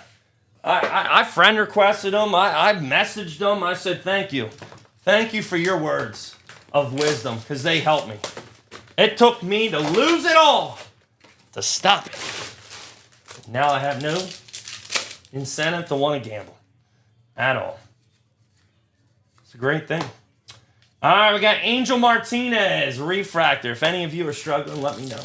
S1: I friend requested him. I messaged him. I said, thank you. Thank you for your words of wisdom, because they helped me. It took me to lose it all to stop it. Now I have no incentive to want to gamble at all. It's a great thing. All right, we got Angel Martinez, refractor. If any of you are struggling, let me know.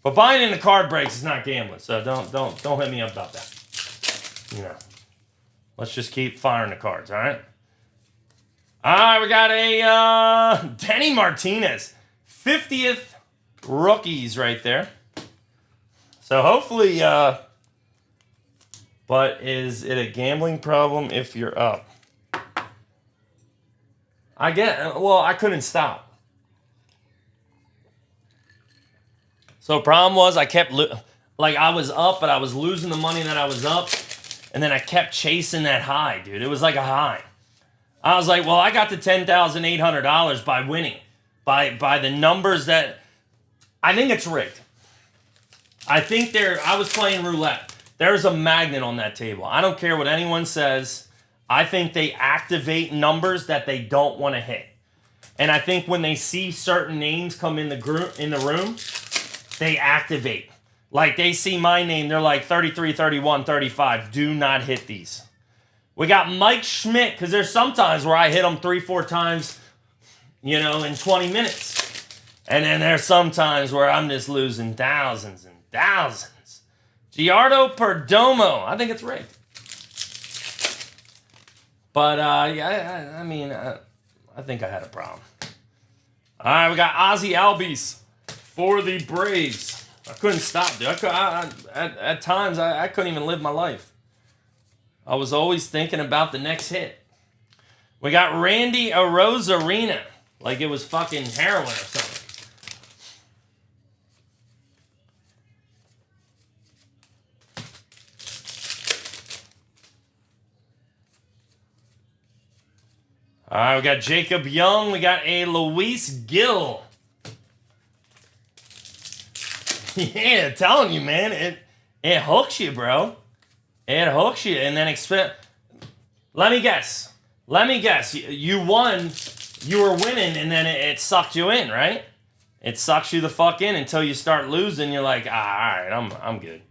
S1: But buying into card breaks is not gambling, so don't hit me up about that. You know, let's just keep firing the cards, all right? All right, we got a Denny Martinez, 50th rookies right there. So hopefully, but is it a gambling problem if you're up? I couldn't stop. So problem was I kept, I was up, but I was losing the money that I was up. And then I kept chasing that high, dude. It was like a high. I was like, well, I got the $10,800 by winning. By the numbers that, I think it's rigged. I was playing roulette. There's a magnet on that table. I don't care what anyone says. I think they activate numbers that they don't want to hit. And I think when they see certain names come in the room, they activate. Like they see my name, they're like 33, 31, 35. Do not hit these. We got Mike Schmidt, because there's sometimes where I hit them 3-4 times, in 20 minutes. And then there's some times where I'm just losing thousands and thousands. Giardo Perdomo. I think it's rigged. But, I think I had a problem. All right, we got Ozzy Albies for the Braves. I couldn't stop, dude. At times, I couldn't even live my life. I was always thinking about the next hit. We got Randy Arozarena. Like it was fucking heroin or something. All right, we got Jacob Young. We got a Luis Gill. Yeah, telling you, man, it hooks you, bro. It hooks you, and then Let me guess. You won. You were winning, and then it sucked you in, right? It sucks you the fuck in until you start losing. You're like, all right, I'm good.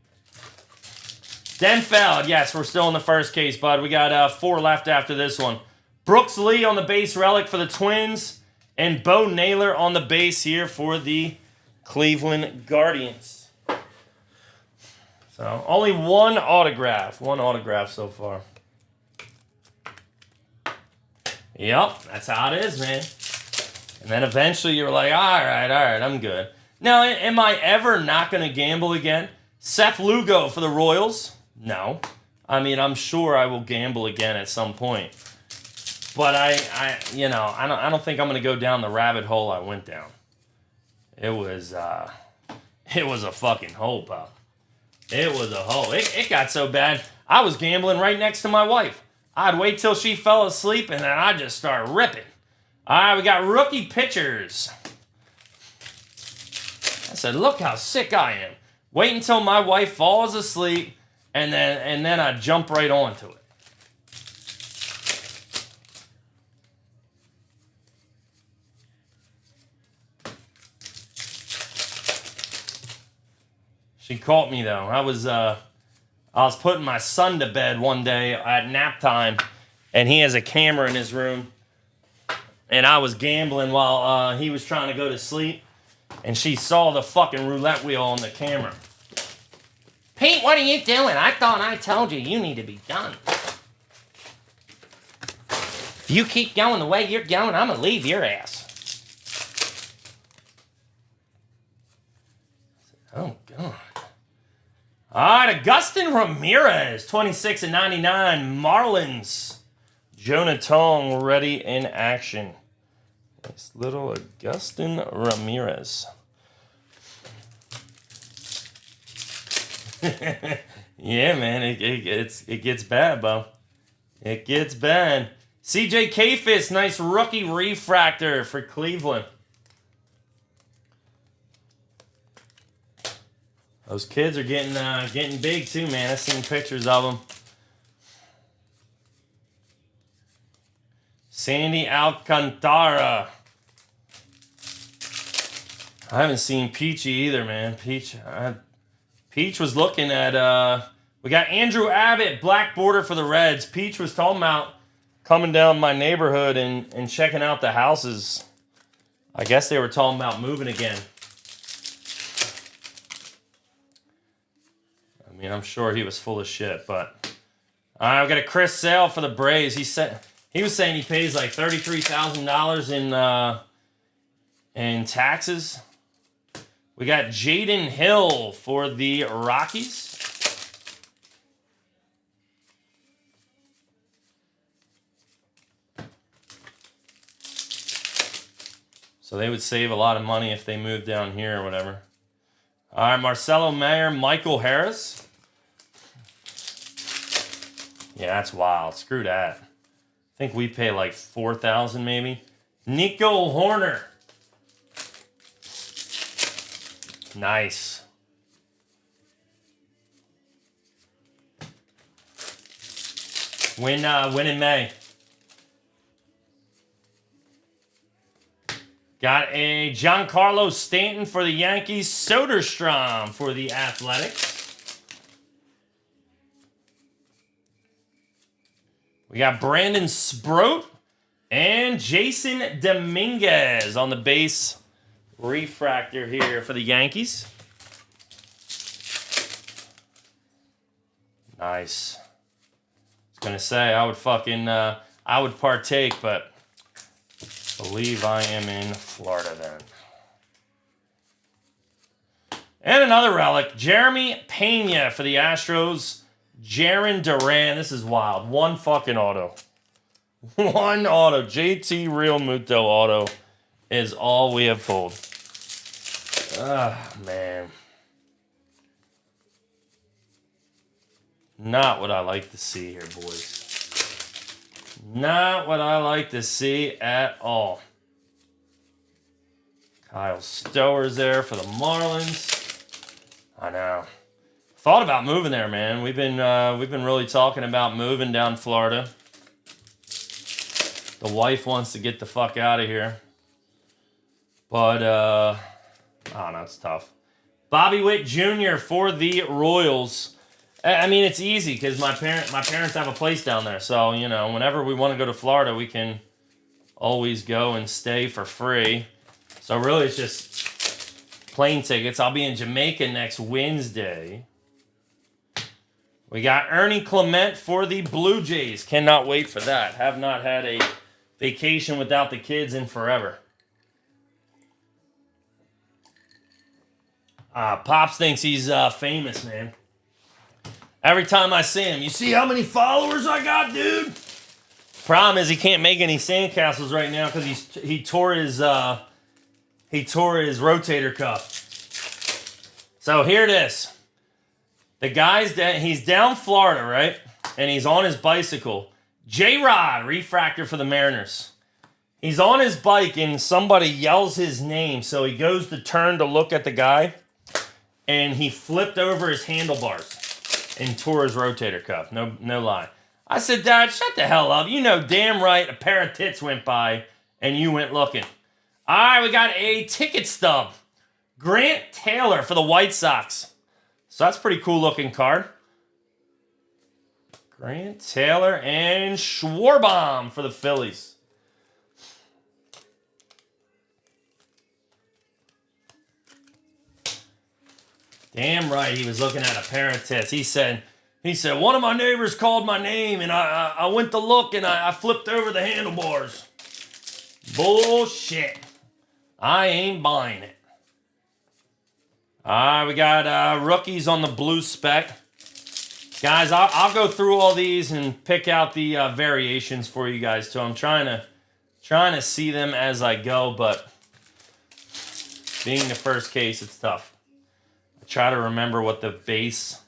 S1: Denfeld, yes, we're still in the first case, bud. We got 4 left after this one. Brooks Lee on the base relic for the Twins, and Bo Naylor on the base here for the Cleveland Guardians. So only one autograph so far. Yep, that's how it is, man. And then eventually you're like, all right, I'm good. Now, am I ever not going to gamble again? Seth Lugo for the Royals? No. I mean, I'm sure I will gamble again at some point. But I don't think I'm going to go down the rabbit hole I went down. It was a fucking hole, pal. It was a hole. It got so bad, I was gambling right next to my wife. I'd wait till she fell asleep, and then I'd just start ripping. All right, we got rookie pitchers. I said, look how sick I am. Wait until my wife falls asleep, and then I jump right onto it. She caught me though. I was putting my son to bed one day at nap time, and he has a camera in his room, and I was gambling while he was trying to go to sleep, and she saw the fucking roulette wheel on the camera. Pete, what are you doing? I thought I told you need to be done. If you keep going the way you're going, I'm gonna leave your ass. Oh God. All right, Agustin Ramirez, 26/99, Marlins. Jonah Tong ready in action. Nice little Agustin Ramirez. Yeah, man, it gets bad, Bo. It gets bad. CJ Kayfis, nice rookie refractor for Cleveland. Those kids are getting big too, man. I've seen pictures of them. Sandy Alcantara. I haven't seen Peachy either, man. Peach was looking at, we got Andrew Abbott, black border for the Reds. Peach was talking about coming down my neighborhood and checking out the houses. I guess they were talking about moving again. I mean, I'm sure he was full of shit, but... All right, we got a Chris Sale for the Braves. He was saying he pays like $33,000 in taxes. We got Jaden Hill for the Rockies. So they would save a lot of money if they moved down here or whatever. All right, Marcelo Mayer, Michael Harris. Yeah, that's wild. Screw that. I think we pay like $4,000 maybe. Nico Horner. Nice. Win in May. Got a Giancarlo Stanton for the Yankees. Soderstrom for the Athletics. We got Brandon Sproat and Jason Dominguez on the base refractor here for the Yankees. Nice. I was going to say, I would partake, but I believe I am in Florida then. And another relic, Jeremy Pena for the Astros. Jarren Duran, this is wild. One fucking auto. One auto. JT Real Muto auto is all we have pulled. Ah, man. Not what I like to see here, boys. Not what I like to see at all. Kyle Stower's there for the Marlins. I know. Thought about moving there, man. We've been really talking about moving down Florida. The wife wants to get the fuck out of here. But I don't know, it's tough. Bobby Witt Jr. for the Royals. I mean, it's easy because my parents have a place down there. So, you know, whenever we want to go to Florida, we can always go and stay for free. So really, it's just plane tickets. I'll be in Jamaica next Wednesday. We got Ernie Clement for the Blue Jays. Cannot wait for that. Have not had a vacation without the kids in forever. Pops thinks he's famous, man. Every time I see him, you see how many followers I got, dude? Problem is he can't make any sandcastles right now because he tore his rotator cuff. So here it is. The guy's he's down Florida, right? And he's on his bicycle. J-Rod, refractor for the Mariners. He's on his bike and somebody yells his name, so he goes to turn to look at the guy, and he flipped over his handlebars and tore his rotator cuff. No lie. I said, Dad, shut the hell up. You know damn right a pair of tits went by and you went looking. All right, we got a ticket stub. Grant Taylor for the White Sox. So that's a pretty cool looking card. Grant Taylor and Schwarbaum for the Phillies. Damn right he was looking at a pair of tits. He said, one of my neighbors called my name and I went to look and I flipped over the handlebars. Bullshit. I ain't buying it. All right, we got rookies on the blue spec. Guys, I'll go through all these and pick out the variations for you guys too. I'm trying to see them as I go, but being the first case, it's tough. I try to remember what the base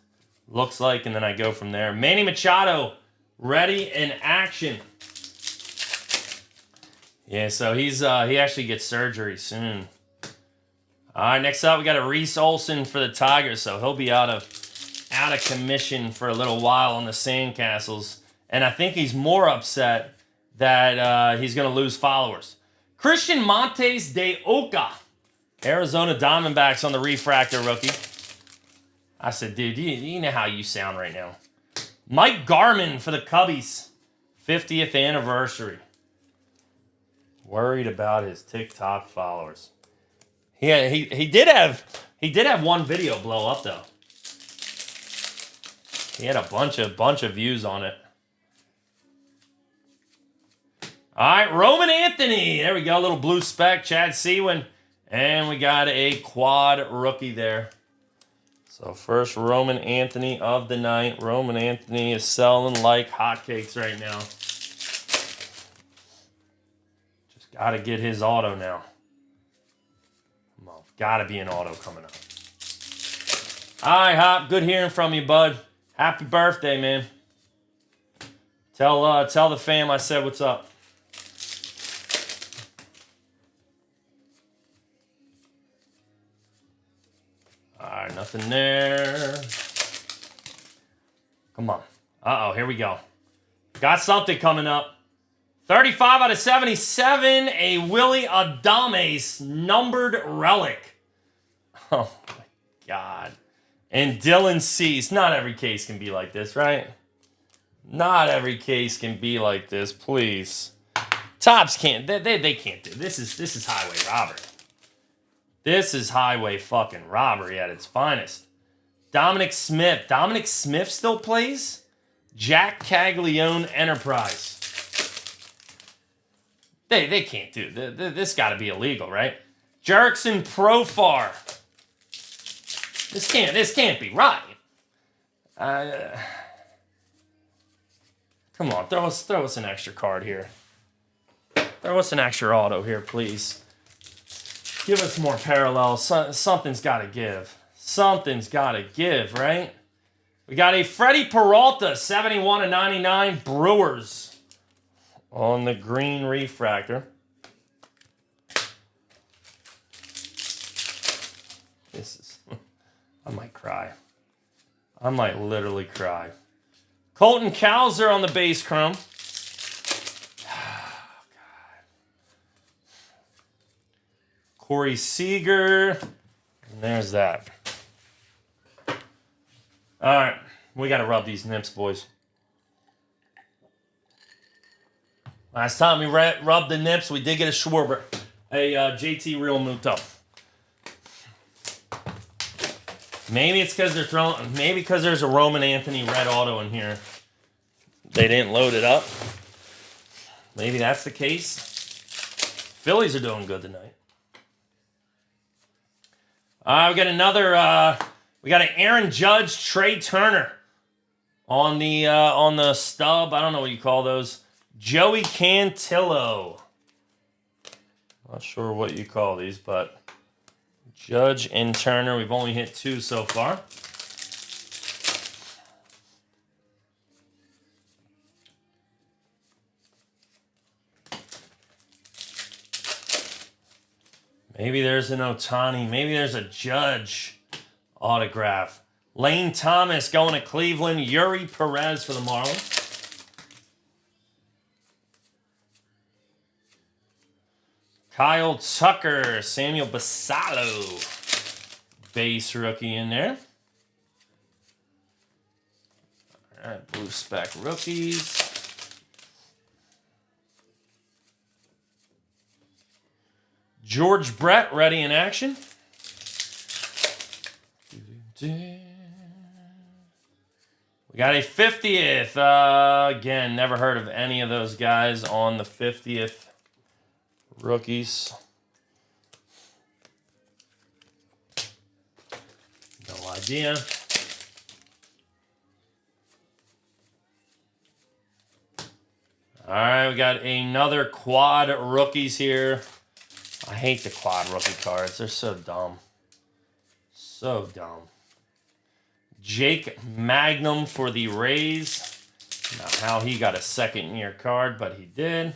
S1: looks like, and then I go from there. Manny Machado, ready in action. Yeah, so he actually gets surgery soon. All right, next up we got a Reese Olson for the Tigers, so he'll be out of commission for a little while on the Sandcastles, and I think he's more upset that he's going to lose followers. Christian Montes de Oca, Arizona Diamondbacks on the refractor rookie. I said, dude, you know how you sound right now. Mike Garman for the Cubbies, 50th anniversary. Worried about his TikTok followers. Yeah, he did have one video blow up though. He had a bunch of views on it. All right, Roman Anthony. There we go, little blue spec, Chad Sewin, and we got a quad rookie there. So first Roman Anthony of the night. Roman Anthony is selling like hotcakes right now. Just got to get his auto now. Come on, got to be an auto coming up. All right, Hop, good hearing from you, bud. Happy birthday, man. Tell the fam I said what's up. All right, nothing there. Come on. Uh-oh, here we go. Got something coming up. 35 out of 77, a Willie Adames numbered relic. Oh, my God. And Dylan Cease. Not every case can be like this, right? Not every case can be like this, please. Tops can't. They can't do this. This is highway robbery. This is highway fucking robbery at its finest. Dominic Smith. Dominic Smith still plays? Jack Caglione Enterprise. They can't do this. Got to be illegal, right? Jerickson Profar. This can't be right. Come on, throw us an extra card here. Throw us an extra auto here, please. Give us more parallels. Something's got to give. Something's got to give, right? We got a Freddie Peralta, 71 of 99, Brewers. on the green refractor. This is, I might cry. I might literally cry. Colton Cowser on the base chrome. Oh, God. Corey Seager. And there's that. All right. We got to rub these nips, boys. Last time we rubbed the nips, we did get a Schwarber. A JT Real Muto. Maybe it's because they're throwing. Maybe because there's a Roman Anthony red auto in here. They didn't load it up. Maybe that's the case. Phillies are doing good tonight. We got another. We got an Aaron Judge, Trey Turner on the stub. I don't know what you call those. Joey Cantillo. Not sure what you call these, but Judge and Turner. We've only hit 2 so far. Maybe there's an Ohtani. Maybe there's a Judge autograph. Lane Thomas going to Cleveland. Yuri Perez for the Marlins. Kyle Tucker, Samuel Basallo, base rookie in there. All right, blue spec rookies. George Brett ready in action. We got a 50th. Again, never heard of any of those guys on the 50th. Rookies. No idea. All right, we got another quad rookies here. I hate the quad rookie cards. They're so dumb. So dumb. Jake Magnum for the Rays. Not how he got a second-year card, but he did.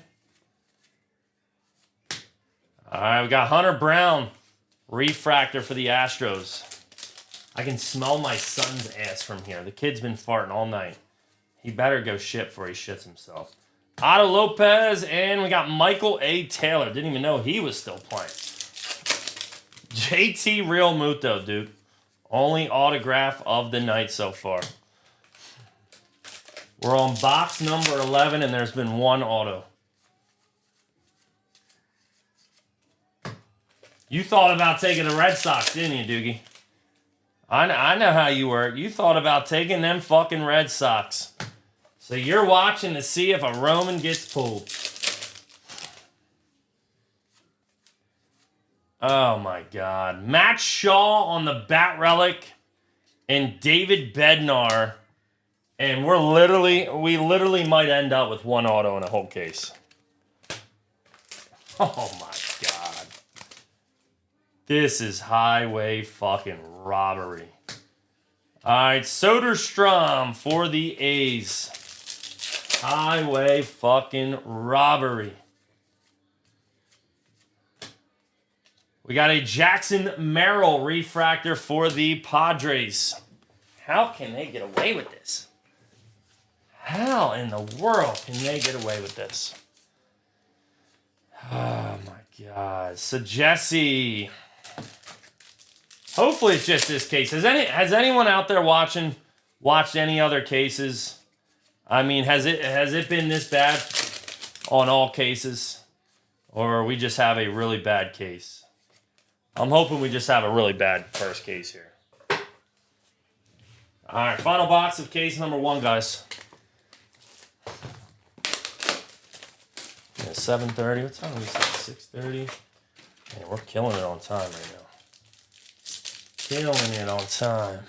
S1: All right, we got Hunter Brown, refractor for the Astros. I can smell my son's ass from here. The kid's been farting all night. He better go shit before he shits himself. Otto Lopez, and we got Michael A. Taylor. Didn't even know he was still playing. JT Real Muto, dude. Only autograph of the night so far. We're on box number 11, and there's been 1 auto. You thought about taking the Red Sox, didn't you, Doogie? I know how you work. You thought about taking them fucking Red Sox. So you're watching to see if a Roman gets pulled. Oh, my God. Matt Shaw on the Bat Relic and David Bednar. And we literally might end up with 1 auto in a whole case. Oh, my God. This is highway fucking robbery. All right, Soderstrom for the A's. Highway fucking robbery. We got a Jackson Merrill refractor for the Padres. How can they get away with this? How in the world can they get away with this? Oh, my God. So, Jesse. Hopefully it's just this case. Has anyone out there watched any other cases? I mean, has it been this bad on all cases? Or we just have a really bad case? I'm hoping we just have a really bad first case here. All right, final box of case number 1, guys. Yeah, 7:30. What time is it? 6:30. Man, we're killing it on time right now. Killing it on time.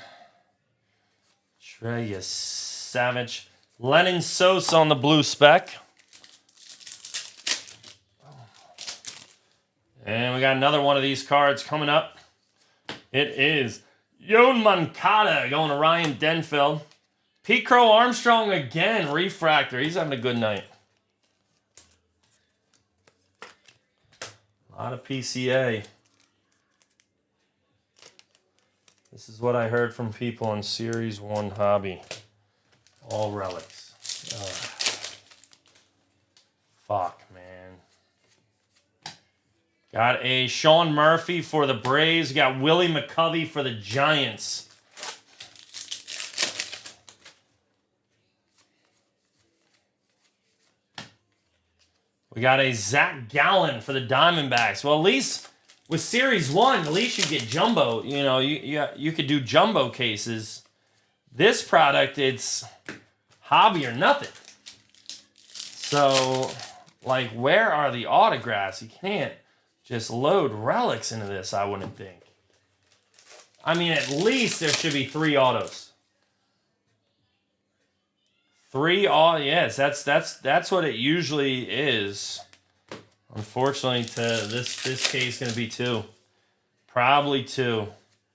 S1: Trey, you savage. Lennon Sosa on the blue spec. And we got another one of these cards coming up. It is Yoan Moncada going to Ryan Denfeld. Pete Crow Armstrong again, refractor. He's having a good night. A lot of PCA. This is what I heard from people in Series 1 Hobby. All relics. Fuck, man. Got a Sean Murphy for the Braves. Got Willie McCovey for the Giants. We got a Zach Gallen for the Diamondbacks. Well, at least with Series 1, at least you get jumbo. You know, you could do jumbo cases. This product, it's hobby or nothing. So, like, where are the autographs? You can't just load relics into this, I wouldn't think. I mean, at least there should be 3 autos. 3 autos, yes, that's what it usually is. Unfortunately, to this case, going to be 2. Probably 2,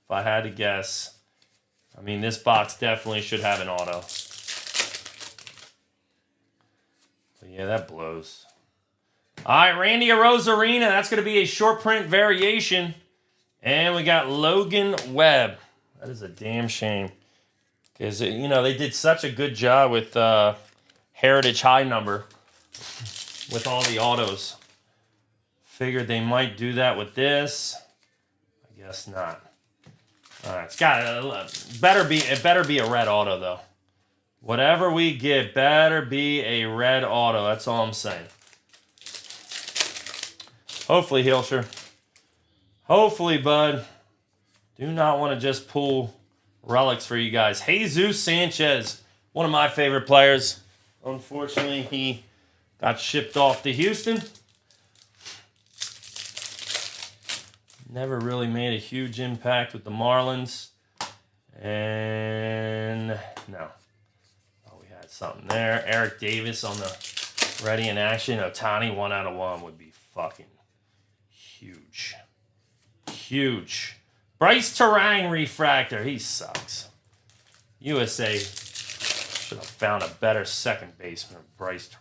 S1: if I had to guess. I mean, this box definitely should have an auto. But yeah, that blows. All right, Randy Arozarena. That's going to be a short print variation. And we got Logan Webb. That is a damn shame. Because, you know, they did such a good job with Heritage High Number with all the autos. Figured they might do that with this. I guess not. All right, it's got it better be a red auto though. Whatever we get better be a red auto. That's all I'm saying. Hopefully, Hilscher. Hopefully, bud. Do not want to just pull relics for you guys. Jesus Sanchez, one of my favorite players. Unfortunately, he got shipped off to Houston. Never really made a huge impact with the Marlins. And no. Oh, we had something there. Eric Davis on the ready in action. Ohtani 1/1 would be fucking huge. Huge. Bryce Terang refractor. He sucks. USA should have found a better second baseman than Bryce Terang.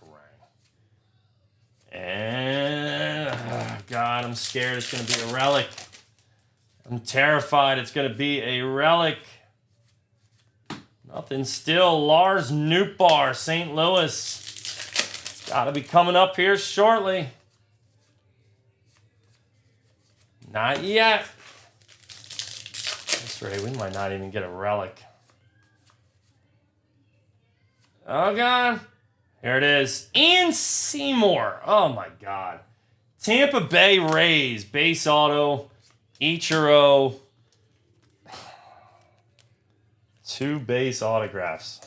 S1: And, oh God, I'm scared it's going to be a relic. I'm terrified it's going to be a relic. Nothing still. Lars Nootbaar, St. Louis. It's got to be coming up here shortly. Not yet. That's right, we might not even get a relic. Oh, God. Here it is. Ian Seymour. Oh, my God. Tampa Bay Rays. Base auto. Ichiro. 2 base autographs.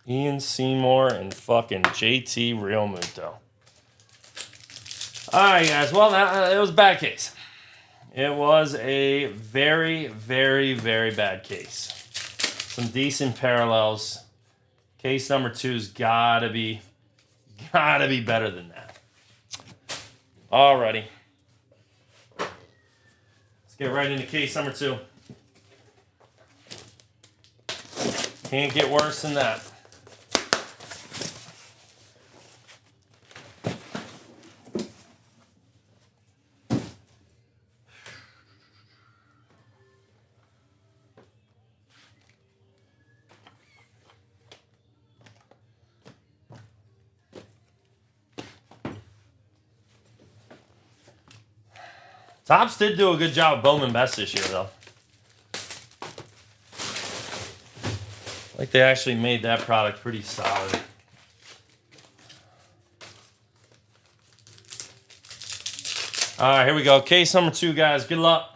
S1: Ian Seymour and fucking JT Realmuto. All right, guys. Well, it was a bad case. It was a very, very, very bad case. Some decent parallels. Case number 2's gotta be better than that. Alrighty. Let's get right into case number 2. Can't get worse than that. Topps did do a good job with Bowman Best this year, though. Like they actually made that product pretty solid. All right, here we go. Case number 2, guys. Good luck.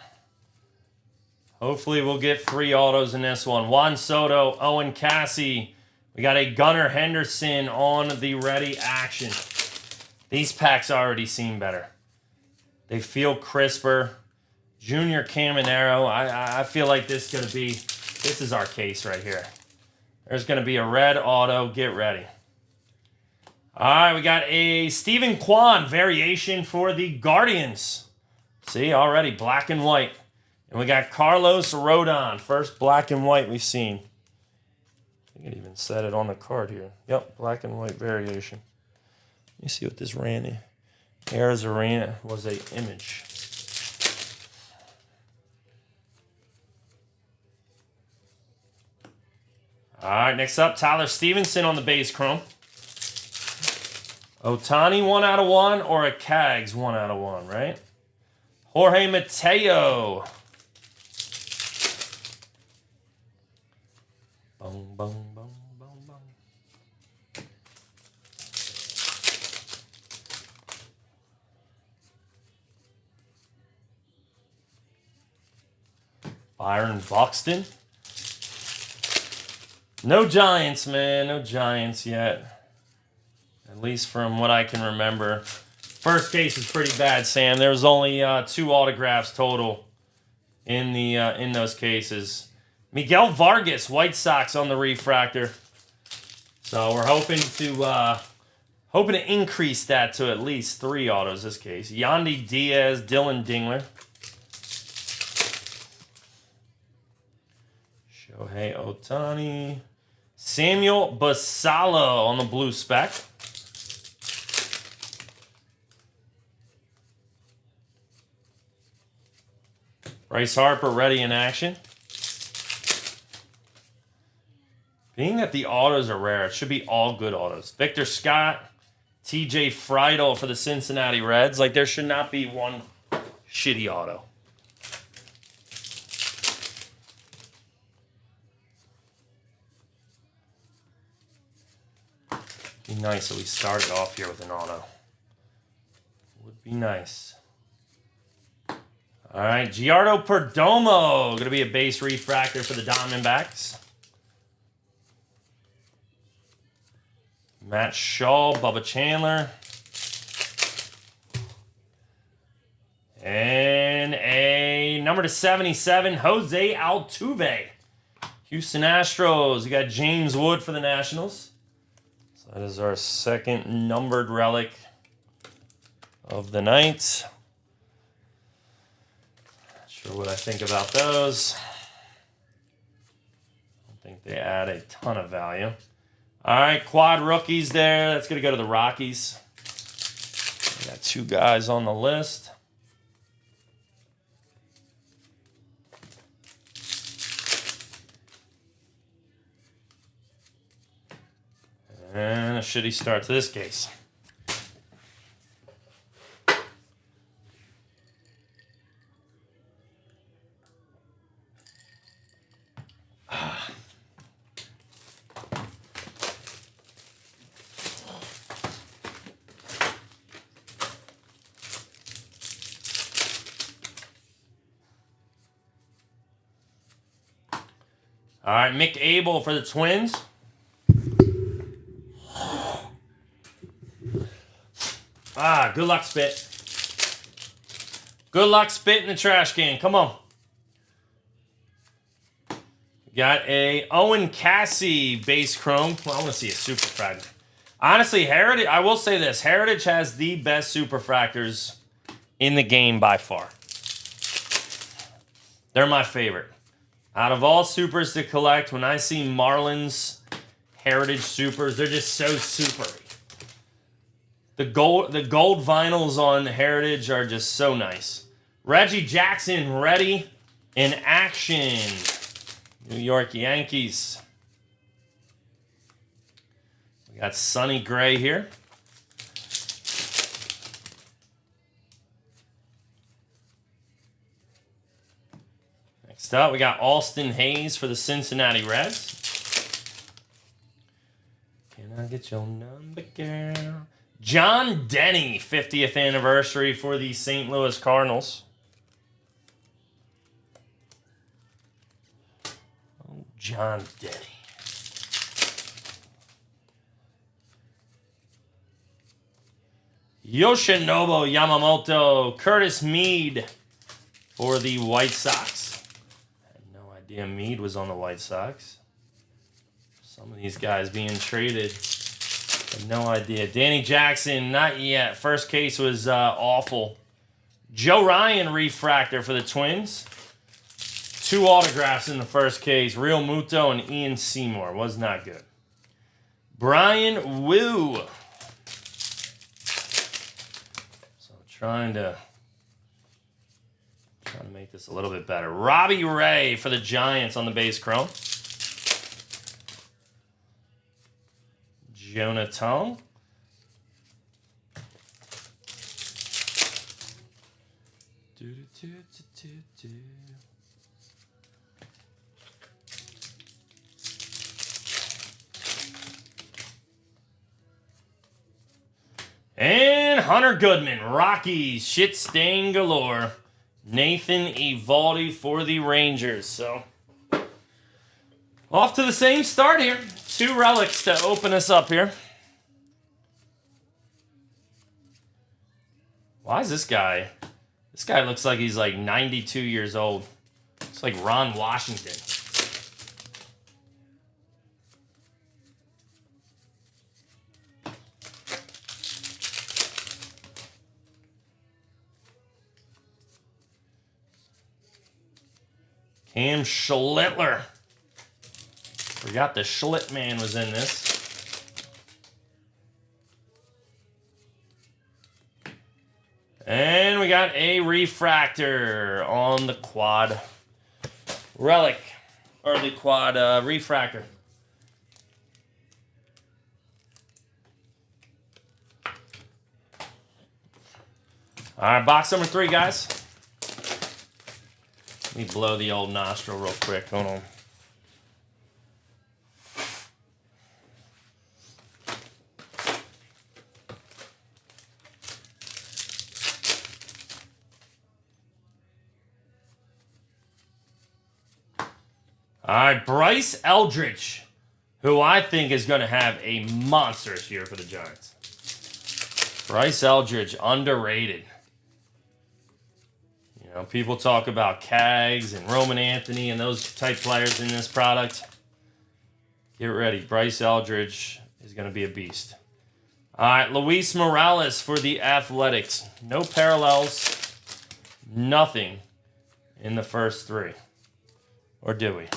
S1: Hopefully we'll get 3 autos in this one. Juan Soto, Owen Cassie. We got a Gunnar Henderson on the ready action. These packs already seem better. They feel crisper. Junior Caminero. I feel like this is our case right here. There's going to be a red auto. Get ready. All right, we got a Stephen Kwan variation for the Guardians. See, already black and white. And we got Carlos Rodon. First black and white we've seen. I think it even said it on the card here. Yep, black and white variation. Let me see what this ran in. Ayers Arena was a image. All right, next up, Tyler Stevenson on the base chrome. Otani 1/1 or a Cags 1/1, right? Jorge Mateo. Boom, boom, boom, boom, boom. Byron Buxton. No Giants, man. No Giants yet. At least from what I can remember. First case is pretty bad, Sam. There was only 2 autographs total in those cases. Miguel Vargas, White Sox on the refractor. So we're hoping to increase that to at least 3 autos this case. Yandy Diaz, Dylan Dingler. Shohei Otani. Samuel Basallo on the blue spec. Bryce Harper ready in action. Being that the autos are rare, it should be all good autos. Victor Scott, TJ Friedel for the Cincinnati Reds. Like, there should not be one shitty auto. Be nice if we started off here with an auto. Would be nice. All right, Giardo Perdomo. Going to be a base refractor for the Diamondbacks. Matt Shaw, Bubba Chandler. And a number to 77, Jose Altuve. Houston Astros. We got James Wood for the Nationals. So that is our second numbered relic of the night. Not sure what I think about those. I don't think they add a ton of value. All right, quad rookies there. That's going to go to the Rockies. We got 2 guys on the list. And a shitty start to this case. All right, Mick Abel for the Twins. Good luck, Spit. Good luck, Spit in the trash can. Come on. Got a Owen Cassie base chrome. Well, I want to see a superfractor. Honestly, Heritage, I will say this. Heritage has the best superfractors in the game by far. They're my favorite. Out of all supers to collect, when I see Marlins Heritage supers, they're just so supery. The gold vinyls on Heritage are just so nice. Reggie Jackson ready in action. New York Yankees. We got Sonny Gray here. Next up, we got Austin Hayes for the Cincinnati Reds. Can I get your number, girl? John Denny, 50th anniversary for the St. Louis Cardinals. Oh, John Denny. Yoshinobu Yamamoto, Curtis Mead for the White Sox. I had no idea Mead was on the White Sox. Some of these guys being traded. No idea. Danny Jackson, not yet. First case was awful. Joe Ryan refractor for the Twins. 2 autographs in the first case. Real Muto and Ian Seymour. Was not good. Brian Wu. Trying to make this a little bit better. Robbie Ray for the Giants on the base chrome. Jonah Tong. And Hunter Goodman, Rockies, shit stain galore. Nathan Eovaldi for the Rangers. So, off to the same start here. 2 relics to open us up here. Why is this guy? This guy looks like he's like 92 years old. It's like Ron Washington. Cam Schlittler. Forgot the Schlitt man was in this. And we got a refractor on the quad relic. Or the quad refractor. Alright, box number 3, guys. Let me blow the old nostril real quick. Hold on. All right, Bryce Eldridge, who I think is going to have a monstrous year for the Giants. Bryce Eldridge, underrated. You know, people talk about Cags and Roman Anthony and those type players in this product. Get ready. Bryce Eldridge is going to be a beast. All right, Luis Morales for the Athletics. No parallels. Nothing in the first 3. Or do we?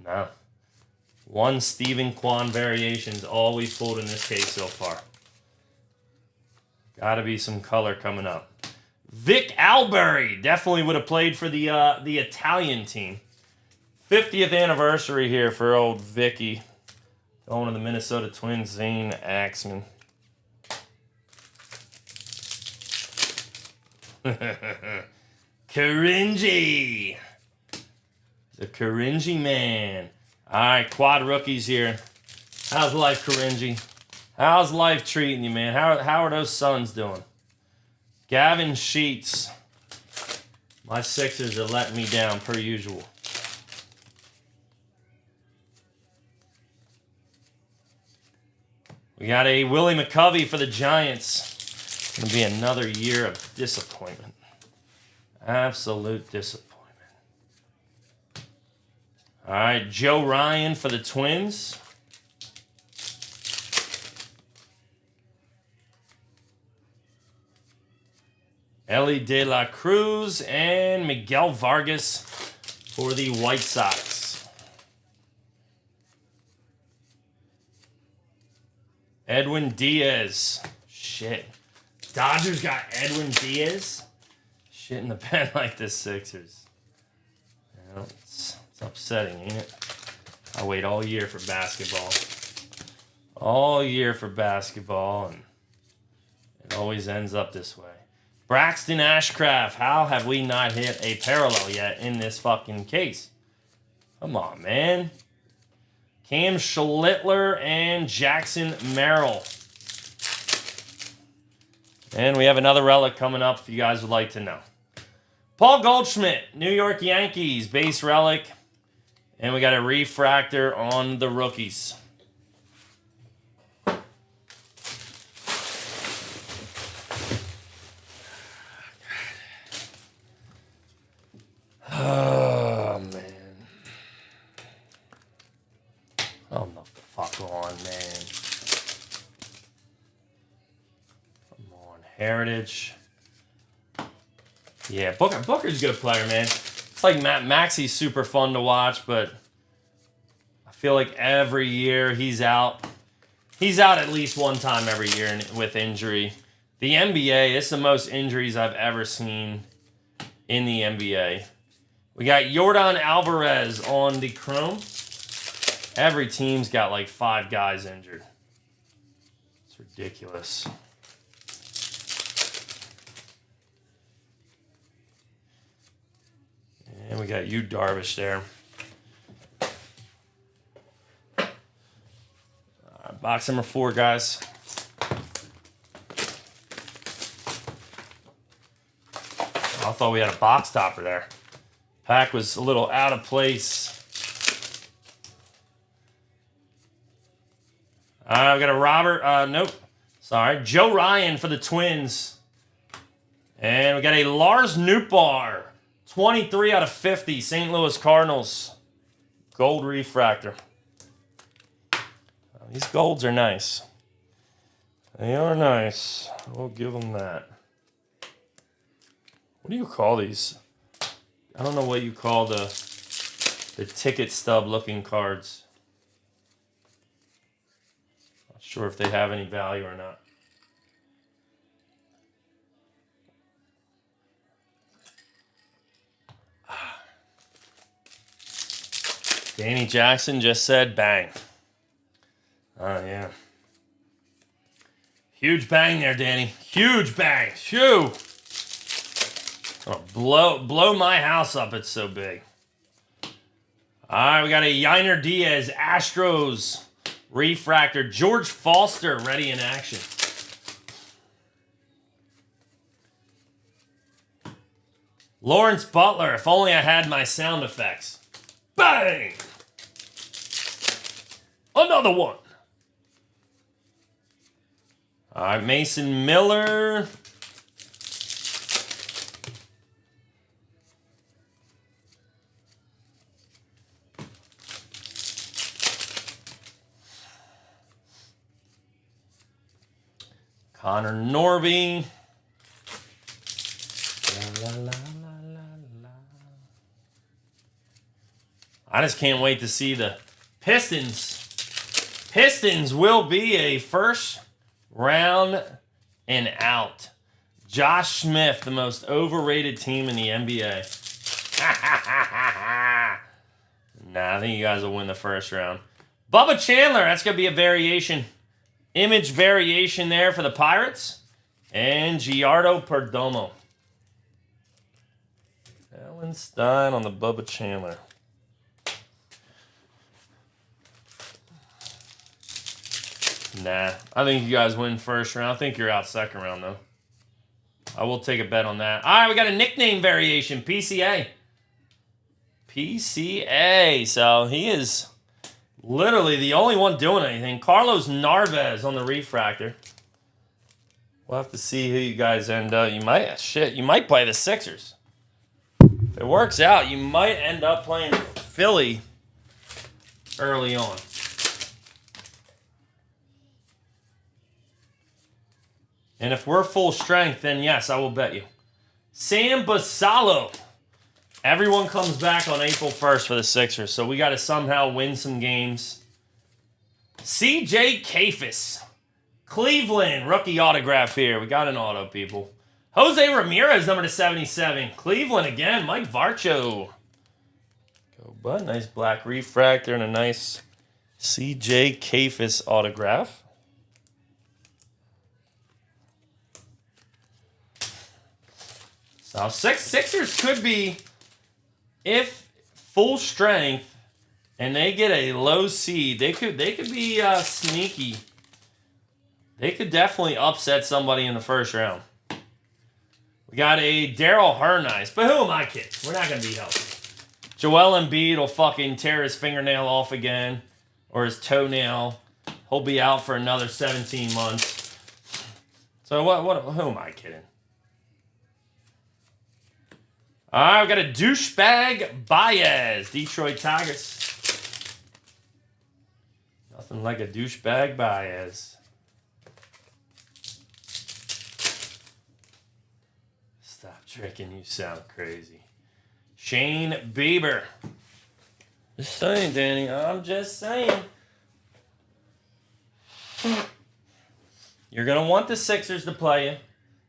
S1: No. 1 Stephen Kwan variation is all we've pulled in this case so far. Got to be some color coming up. Vic Albury definitely would have played for the Italian team. 50th anniversary here for old Vicky. Going to the Minnesota Twins, Zane Axman. Karinji. The Karinji man. All right, quad rookies here. How's life, Karinji? How's life treating you, man? How are those Suns doing? Gavin Sheets. My Sixers are letting me down per usual. We got a Willie McCovey for the Giants. It's going to be another year of disappointment. Absolute disappointment. All right, Joe Ryan for the Twins. Ellie De La Cruz and Miguel Vargas for the White Sox. Edwin Diaz. Shit. Dodgers got Edwin Diaz? Shit in the bed like the Sixers. You know, it's upsetting, ain't it? I wait all year for basketball. All year for basketball, and it always ends up this way. Braxton Ashcraft. How have we not hit a parallel yet in this fucking case? Come on, man. Cam Schlittler and Jackson Merrill. And we have another relic coming up if you guys would like to know. Paul Goldschmidt, New York Yankees, base relic. And we got a refractor on the rookies. Oh, man. Come the fuck on, man. Come on, Heritage. Yeah, Booker's a good player, man. It's like Maxi's super fun to watch, but I feel like every year he's out, He's out at least one time every year with injury. The NBA, it's the most injuries I've ever seen in the NBA. We got Yordan Alvarez on the chrome. Every team's got like 5 guys injured. It's ridiculous. And we got Darvish there. Box number 4, guys. I thought we had a box topper there. Pack was a little out of place. I've got a Robert, nope. Sorry, Joe Ryan for the Twins. And we got a Lars Nootbaar, 23 out of 50, St. Louis Cardinals. Gold refractor. These golds are nice. They are nice. We'll give them that. What do you call these? I don't know what you call the ticket stub looking cards. Not sure if they have any value or not. Danny Jackson just said bang. Oh, yeah. Huge bang there, Danny. Huge bang. Shoo. Oh, blow my house up. It's so big. All right, we got a Yainer Diaz Astros refractor. George Foster ready in action. Lawrence Butler. If only I had my sound effects. Bang! Another one. All right, Mason Miller. Connor Norby. La, la, la, la, la. I just can't wait to see the Pistons. Pistons will be a first round and out. Josh Smith, the most overrated team in the NBA. Nah, I think you guys will win the first round. Bubba Chandler, that's going to be a variation. Image variation there for the Pirates. And Giardo Perdomo. Alan Stein on the Bubba Chandler. Nah, I think you guys win first round. I think you're out second round, though. I will take a bet on that. All right, we got a nickname variation, PCA. PCA. So he is literally the only one doing anything. Carlos Narvaez on the refractor. We'll have to see who you guys end up. You might play the Sixers. If it works out, you might end up playing Philly early on. And if we're full strength, then yes, I will bet you. Sam Basallo. Everyone comes back on April 1st for the Sixers, so we got to somehow win some games. CJ Kafis. Cleveland, rookie autograph here. We got an auto, people. Jose Ramirez, number to 77. Cleveland again, Mike Varcho. Go, bud. Nice black refractor and a nice CJ Kafis autograph. So Sixers could be, if full strength and they get a low seed, they could be sneaky. They could definitely upset somebody in the first round. We got a Daryl Hernandez, but who am I kidding? We're not going to be healthy. Joel Embiid will fucking tear his fingernail off again, or his toenail. He'll be out for another 17 months. So who am I kidding? All right, we got a douchebag Baez, Detroit Tigers. Nothing like a douchebag Baez. Stop drinking, you sound crazy. Shane Bieber. Just saying, Danny. I'm just saying. You're going to want the Sixers to play you.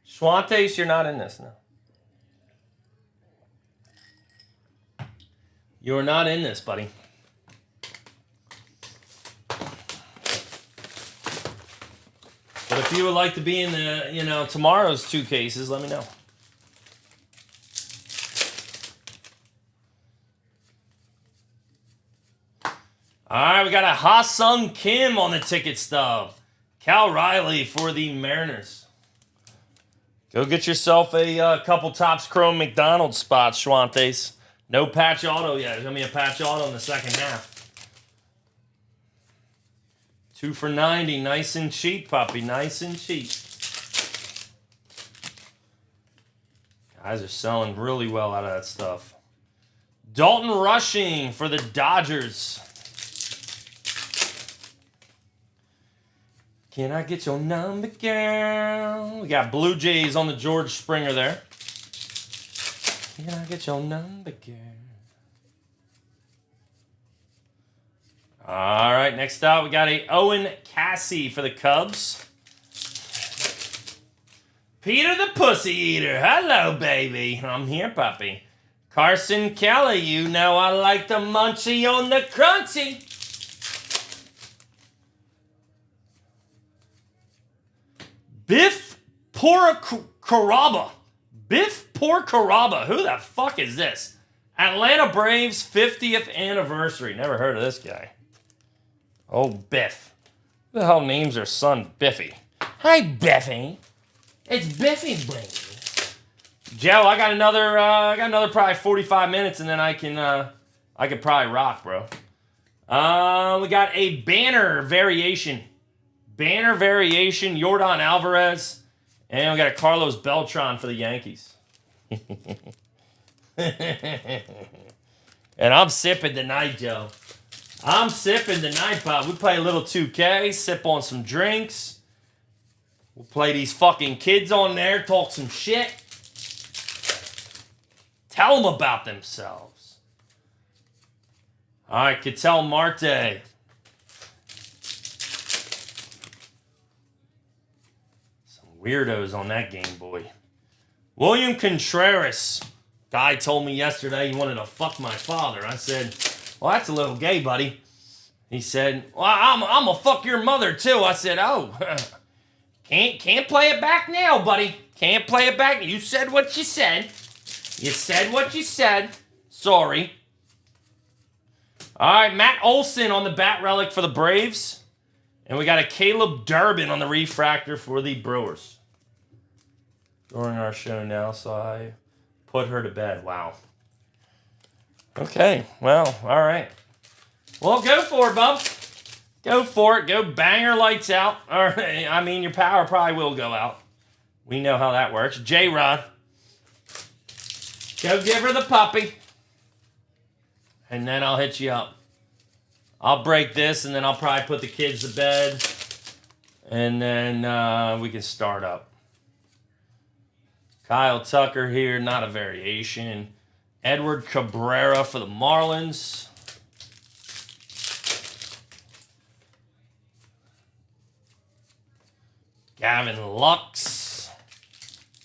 S1: Schwantes, you're not in this, no. You're not in this, buddy. But if you would like to be in the, tomorrow's 2 cases, let me know. All right, we got a Ha-Sung Kim on the ticket stub. Cal Riley for the Mariners. Go get yourself a couple Topps Chrome McDonald's spots, Schwantes. No patch auto yet. There's going to be a patch auto in the second half. 2 for $90. Nice and cheap, puppy. Nice and cheap. Guys are selling really well out of that stuff. Dalton Rushing for the Dodgers. Can I get your number, girl? We got Blue Jays on the George Springer there. Can I get your number, girl? All right, next up, we got a Owen Cassie for the Cubs. Peter the Pussy Eater. Hello, baby. I'm here, puppy. Carson Kelly, you know I like the munchie on the crunchy. Biff Porcaraba. Biff Porcaraba. Who the fuck is this? Atlanta Braves 50th anniversary. Never heard of this guy. Oh, Biff. Who the hell names their son Biffy? Hi, Biffy. It's Biffy, baby. Joe, I got another probably 45 minutes, and then I could probably rock, bro. We got a banner variation. Banner variation, Yordan Alvarez. And we got a Carlos Beltran for the Yankees. And I'm sipping tonight, Joe. I'm sipping tonight, Bob. We play a little 2K, sip on some drinks. We'll play these fucking kids on there, talk some shit. Tell them about themselves. All right, Ketel Marte. Weirdos on that Game Boy. William Contreras. Guy told me yesterday he wanted to fuck my father. I said, well, that's a little gay, buddy. He said, well, I'm gonna fuck your mother too. I said, oh, can't play it back now, buddy. Can't play it back. You said what you said. You said what you said. Sorry. All right, Matt Olson on the bat relic for the Braves. And we got a Caleb Durbin on the refractor for the Brewers. During our show now, so I put her to bed. Wow. Okay, well, all right. Well, go for it, bub. Go for it. Go bang her lights out. All right. I mean, your power probably will go out. We know how that works. J-Rod. Go give her the puppy. And then I'll hit you up. I'll break this, and then I'll probably put the kids to bed. And then we can start up. Kyle Tucker here, not a variation. Edward Cabrera for the Marlins. Gavin Lux.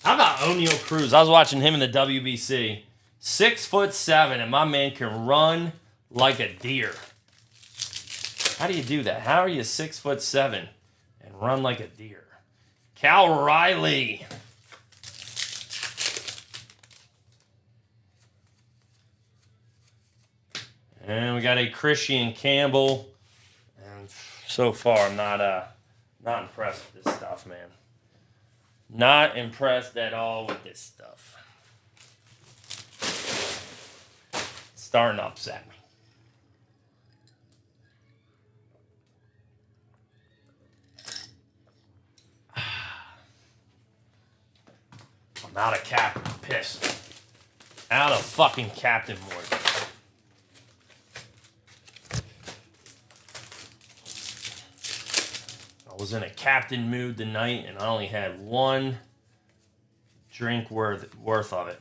S1: How about O'Neal Cruz? I was watching him in the WBC. 6'7", and my man can run like a deer. How do you do that? How are you 6'7" and run like a deer? Cal Riley. And we got a Christian Campbell. And so far, I'm not impressed with this stuff, man. Not impressed at all with this stuff. It's starting to upset me. I'm out of captain. I'm pissed. Out of fucking captain mode. I was in a captain mood tonight, and I only had one drink worth of it.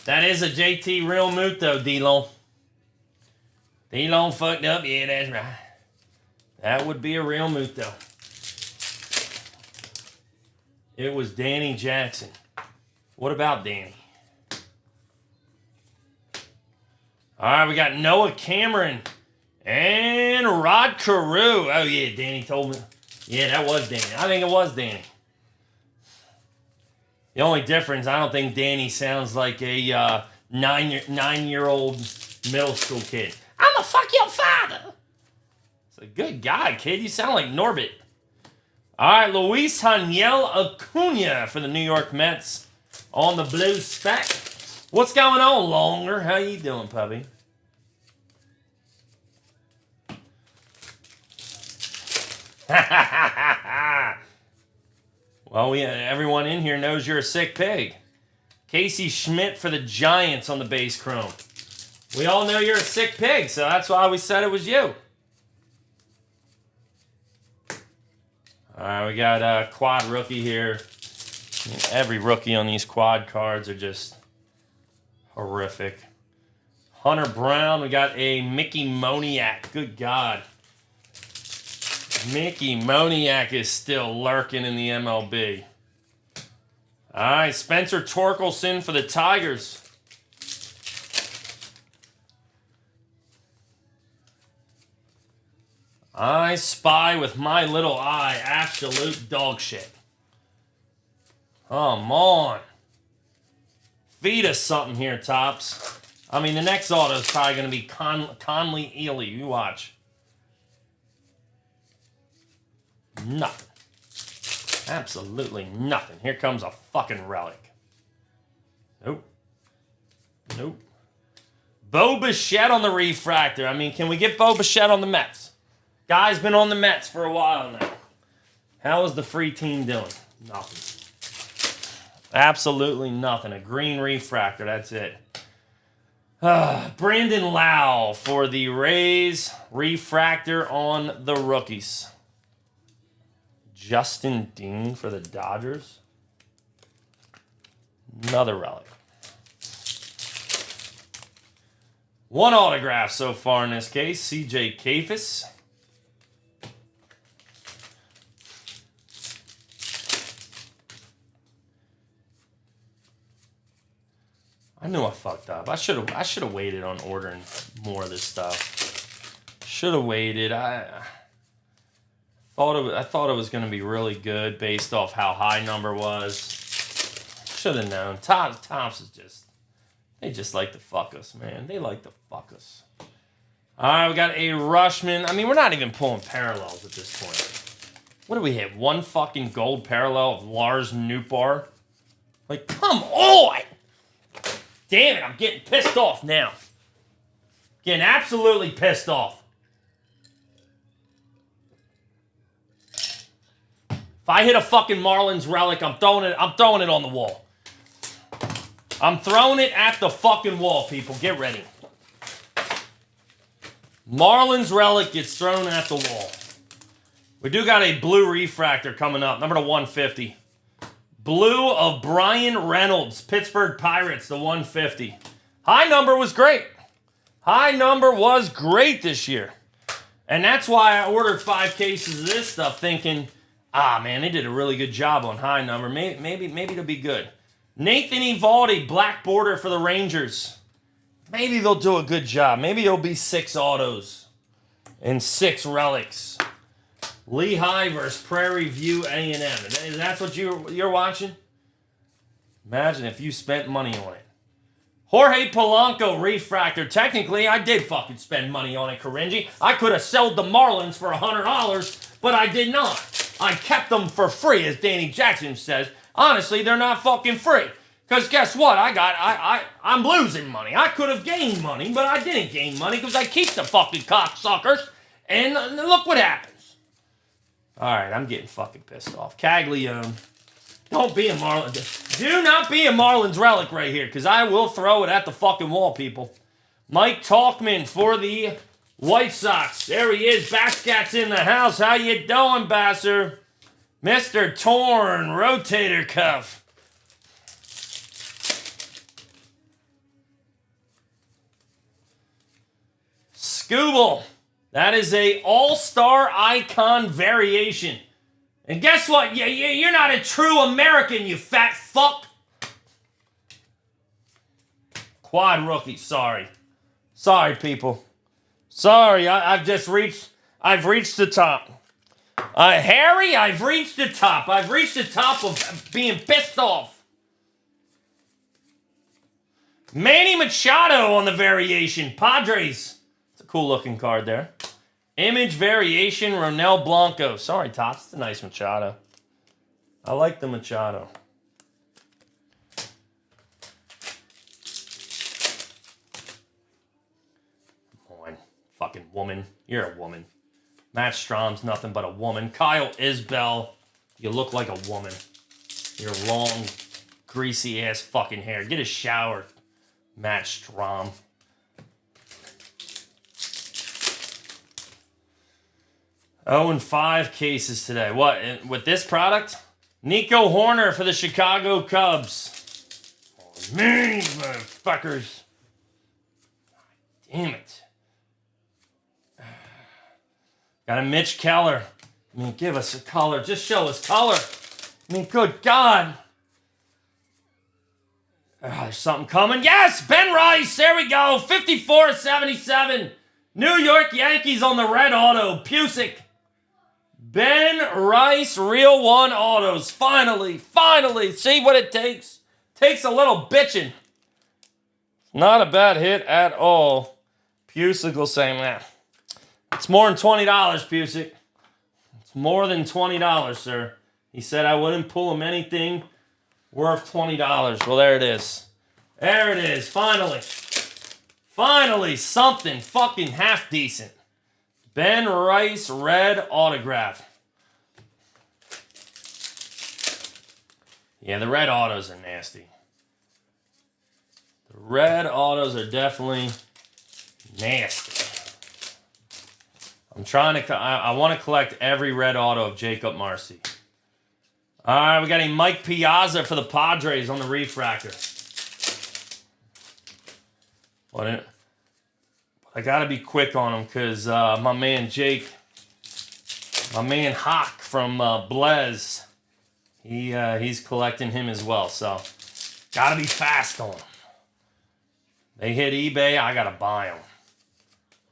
S1: That is a JT real mood, though, D-Lone. D-Lone fucked up. Yeah, that's right. That would be a real Muto. It was Danny Jackson. What about Danny? All right, we got Noah Cameron and Rod Carew. Oh, yeah, Danny told me. Yeah, that was Danny. I think it was Danny. The only difference, I don't think Danny sounds like a nine-year-old middle school kid. I'm gonna fuck your father. It's a good guy, kid. You sound like Norbit. All right, Luis Haniel Acuna for the New York Mets on the blue spec. What's going on, Longer? How you doing, puppy? Well, everyone in here knows you're a sick pig. Casey Schmidt for the Giants on the base chrome. We all know you're a sick pig, so that's why we said it was you. All right, we got a quad rookie here. Every rookie on these quad cards are just horrific. Hunter Brown, we got a Mickey Moniak. Good God. Mickey Moniak is still lurking in the MLB. All right, Spencer Torkelson for the Tigers. I spy with my little eye absolute dog shit. Come on. Feed us something here, Tops. I mean, the next auto is probably going to be Conley Ely. You watch. Nothing. Absolutely nothing. Here comes a fucking relic. Nope. Nope. Bo Bichette on the refractor. I mean, can we get Bo Bichette on the Mets? Guy's been on the Mets for a while now. How is the free team doing? Nothing. Absolutely nothing. A green refractor. That's it. Brandon Lau for the Rays. Refractor on the rookies. Justin Dean for the Dodgers. Another relic. One autograph so far in this case. CJ Kafis. I knew I fucked up. I should have waited on ordering more of this stuff. Should have waited. I thought it was going to be really good based off how high number was. Should have known. Tops is just, they just like to fuck us, man. They like to fuck us. All right, we got a Rushman. I mean, we're not even pulling parallels at this point. What do we have? One fucking gold parallel of Lars Nootbaar? Like, come on! Damn it, I'm getting pissed off now. Getting absolutely pissed off. If I hit a fucking Marlins relic, I'm throwing it on the wall. I'm throwing it at the fucking wall, people. Get ready. Marlins relic gets thrown at the wall. We do got a blue refractor coming up, number to 150. Blue of Brian Reynolds, Pittsburgh Pirates, the 150. High number was great. High number was great this year. And that's why I ordered 5 cases of this stuff thinking, man, they did a really good job on high number. Maybe it'll be good. Nathan Eovaldi, black border for the Rangers. Maybe they'll do a good job. Maybe it'll be 6 autos and 6 relics. Lehigh versus Prairie View A&M. Is that what you're watching? Imagine if you spent money on it. Jorge Polanco refractor. Technically, I did fucking spend money on it, Karinji. I could have sold the Marlins for $100, but I did not. I kept them for free, as Danny Jackson says. Honestly, they're not fucking free. Because guess what? I'm losing money. I could have gained money, but I didn't gain money because I keep the fucking cocksuckers. And look what happens. All right, I'm getting fucking pissed off. Caglione. Don't be a Marlins. Do not be a Marlins relic right here, because I will throw it at the fucking wall, people. Mike Talkman for the White Sox. There he is. Baskat's in the house. How you doing, Basser? Mr. Torn, rotator cuff. Scooble. That is a all-star icon variation. And guess what? You're not a true American, you fat fuck. Quad rookie, sorry. Sorry, people. Sorry, I've reached the top. Harry, I've reached the top. I've reached the top of being pissed off. Manny Machado on the variation. Padres. It's a cool looking card there. Image variation, Ronel Blanco. Sorry, Tots. It's a nice Machado. I like the Machado. Come on, fucking woman. You're a woman. Matt Strom's nothing but a woman. Kyle Isbell. You look like a woman. Your long, greasy ass fucking hair. Get a shower, Matt Strom. Oh, and 5 cases today. What, with this product? Nico Horner for the Chicago Cubs. Oh, man, you motherfuckers. Damn it. Got a Mitch Keller. I mean, give us a color. Just show us color. I mean, good God. There's something coming. Yes, Ben Rice. There we go. 54-77. New York Yankees on the red auto. Pusick. Ben Rice, real one autos. Finally. See what it takes. Takes a little bitching. Not a bad hit at all. Pusick will say, man, it's more than $20, Pusick. It's more than $20, sir. He said I wouldn't pull him anything worth $20. Well, there it is. There it is. Finally, something fucking half decent. Ben Rice red autograph. Yeah, the red autos are nasty. The red autos are definitely nasty. I'm trying to... I want to collect every red auto of Jacob Marcy. All right, we got a Mike Piazza for the Padres on the refractor. But I got to be quick on him because my man Jake, my man Hawk from Blaze, he's collecting him as well. So, got to be fast on him. They hit eBay, I got to buy them.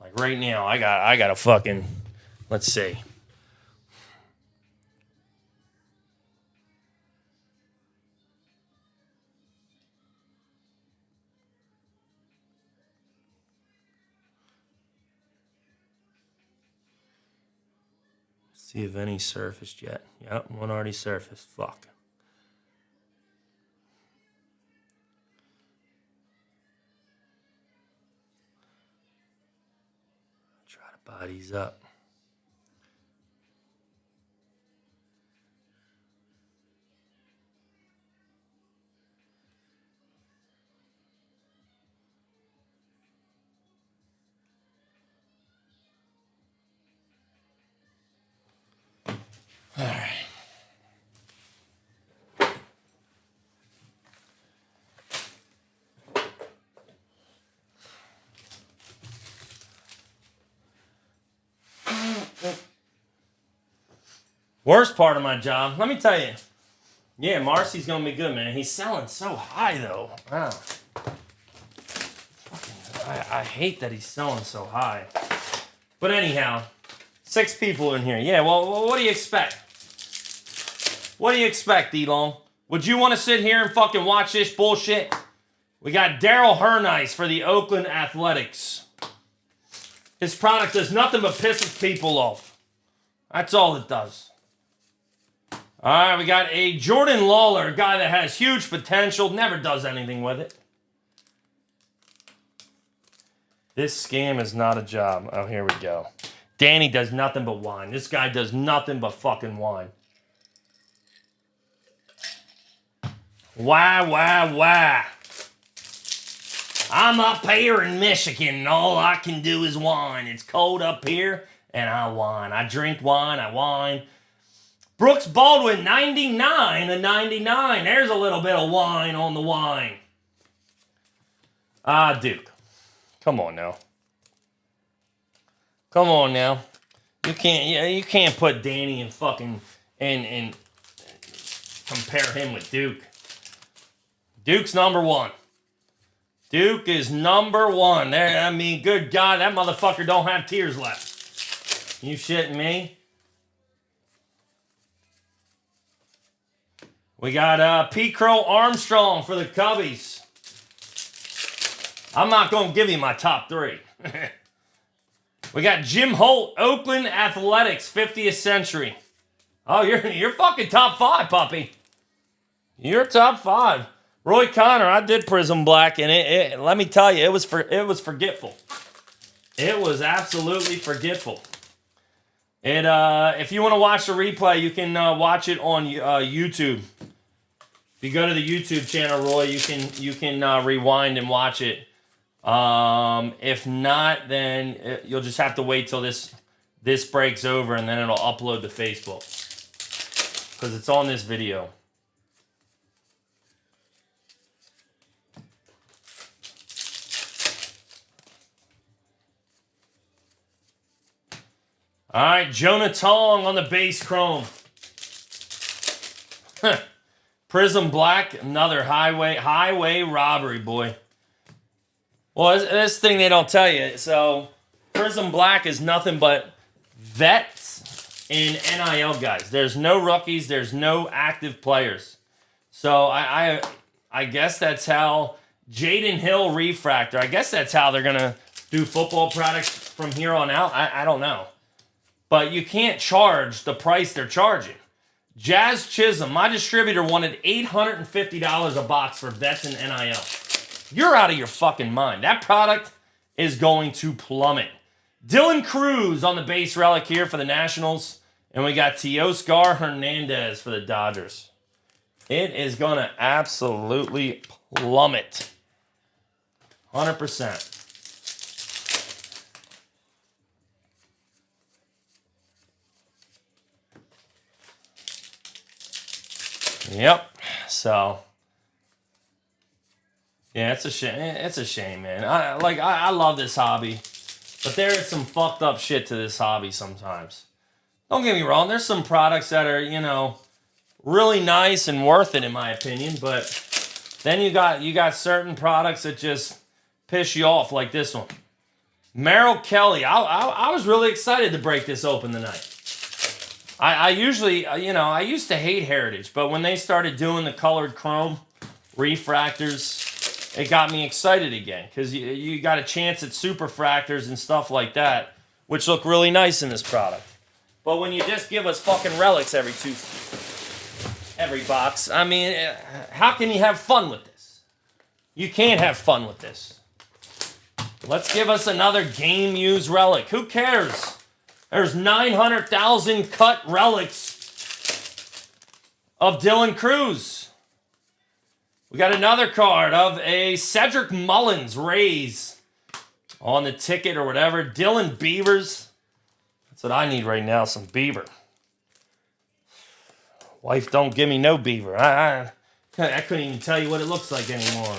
S1: Like right now, I got a fucking, let's see. See if any surfaced yet. Yep, one already surfaced. Fuck. Try to buy these up. All right. Worst part of my job, let me tell you. Yeah, Marcy's going to be good, man. He's selling so high, though. Wow. I hate that he's selling so high. But anyhow, 6 people in here. Yeah, well, what do you expect? What do you expect, D-Long? Would you want to sit here and fucking watch this bullshit? We got Daryl Hernice for the Oakland Athletics. His product does nothing but pisses people off. That's all it does. All right, we got a Jordan Lawler, a guy that has huge potential, never does anything with it. This scam is not a job. Oh, here we go. Danny does nothing but whine. This guy does nothing but fucking whine. Why? I'm up here in Michigan, and all I can do is whine. It's cold up here, and I whine. I drink wine, I whine. Brooks Baldwin, 99/99. There's a little bit of wine on the wine. Duke. Come on now. Come on now. You can't put Danny and fucking and compare him with Duke. Duke's number one. Duke is number one. There, I mean, good God, that motherfucker don't have tears left. You shitting me? We got P. Crow Armstrong for the Cubbies. I'm not going to give you my top three. We got Jim Holt, Oakland Athletics, 50th Century. Oh, you're fucking top five, puppy. You're top five. Roy Connor, I did Prizm Black, and let me tell you, it was forgetful. It was absolutely forgetful. It if you want to watch the replay, you can watch it on YouTube. If you go to the YouTube channel, Roy, you can rewind and watch it. If not, then you'll just have to wait till this breaks over, and then it'll upload to Facebook because it's on this video. All right, Jonah Tong on the base chrome. Prizm Black, another highway robbery, boy. Well, this thing they don't tell you. So, Prizm Black is nothing but vets and NIL guys. There's no rookies. There's no active players. So, I guess that's how Jaden Hill Refractor. I guess that's how they're going to do football products from here on out. I don't know. But you can't charge the price they're charging. Jazz Chisholm, my distributor wanted $850 a box for vets and NIL. You're out of your fucking mind. That product is going to plummet. Dylan Cruz on the base relic here for the Nationals. And we got Teoscar Hernandez for the Dodgers. It is going to absolutely plummet. 100%. Yep. So, yeah, it's a shame. It's a shame, man. I love this hobby, but there is some fucked up shit to this hobby sometimes. Don't get me wrong. There's some products that are, really nice and worth it in my opinion, but then you got certain products that just piss you off, like this one. Merrill Kelly. I was really excited to break this open tonight. I usually, I used to hate Heritage, but when they started doing the colored chrome refractors, it got me excited again because you got a chance at superfractors and stuff like that, which look really nice in this product. But when you just give us fucking relics every box, I mean, how can you have fun with this? You can't have fun with this. Let's give us another game-used relic. Who cares? There's 900,000 cut relics of Dylan Cruz. We got another card of a Cedric Mullins Rays on the ticket or whatever. Dylan Beavers. That's what I need right now, some beaver. Wife don't give me no beaver. I couldn't even tell you what it looks like anymore.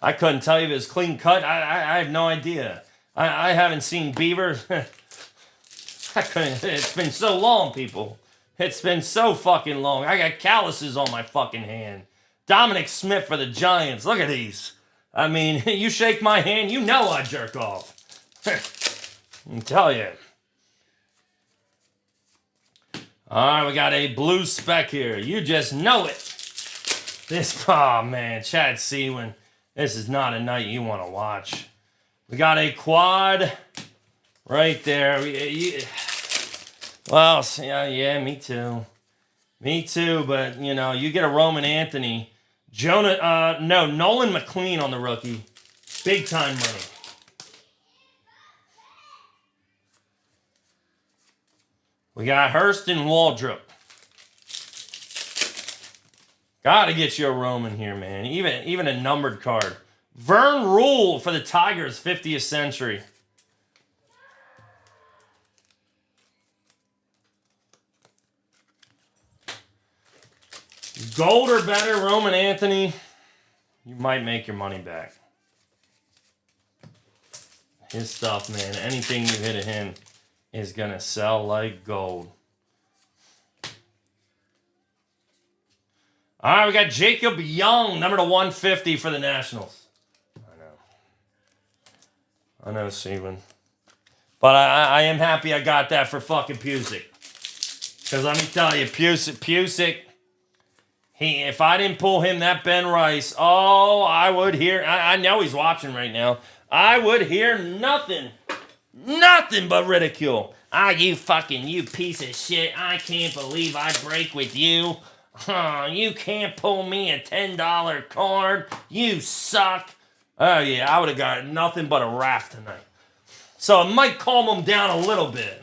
S1: I couldn't tell you if it was clean cut. I have no idea. I haven't seen beaver. It's been so long, people. It's been so fucking long. I got calluses on my fucking hand. Dominic Smith for the Giants. Look at these. I mean, you shake my hand, you know I jerk off. I tell you. All right, we got a blue speck here. You just know it. Oh man, Chad Seawin. This is not a night you want to watch. We got a quad right there. Well, yeah, me too. Me too, but, you get a Roman Anthony. Nolan McLean on the rookie. Big time money. We got Hurston Waldrop. Gotta get you a Roman here, man. Even a numbered card. Vern Rule for the Tigers, 50th Century. Gold or better, Roman Anthony. You might make your money back. His stuff, man. Anything you hit at him. is going to sell like gold. All right, we got Jacob Young, number to 150 for the Nationals. I know, Steven. But I am happy I got that for fucking Pusick. Because let me tell you, Pusick, if I didn't pull him that Ben Rice, I would hear, I know he's watching right now, I would hear nothing but ridicule. You piece of shit, I can't believe I break with you. You can't pull me a $10 card, you suck. Oh yeah, I would have got nothing but a wrath tonight. So it might calm him down a little bit.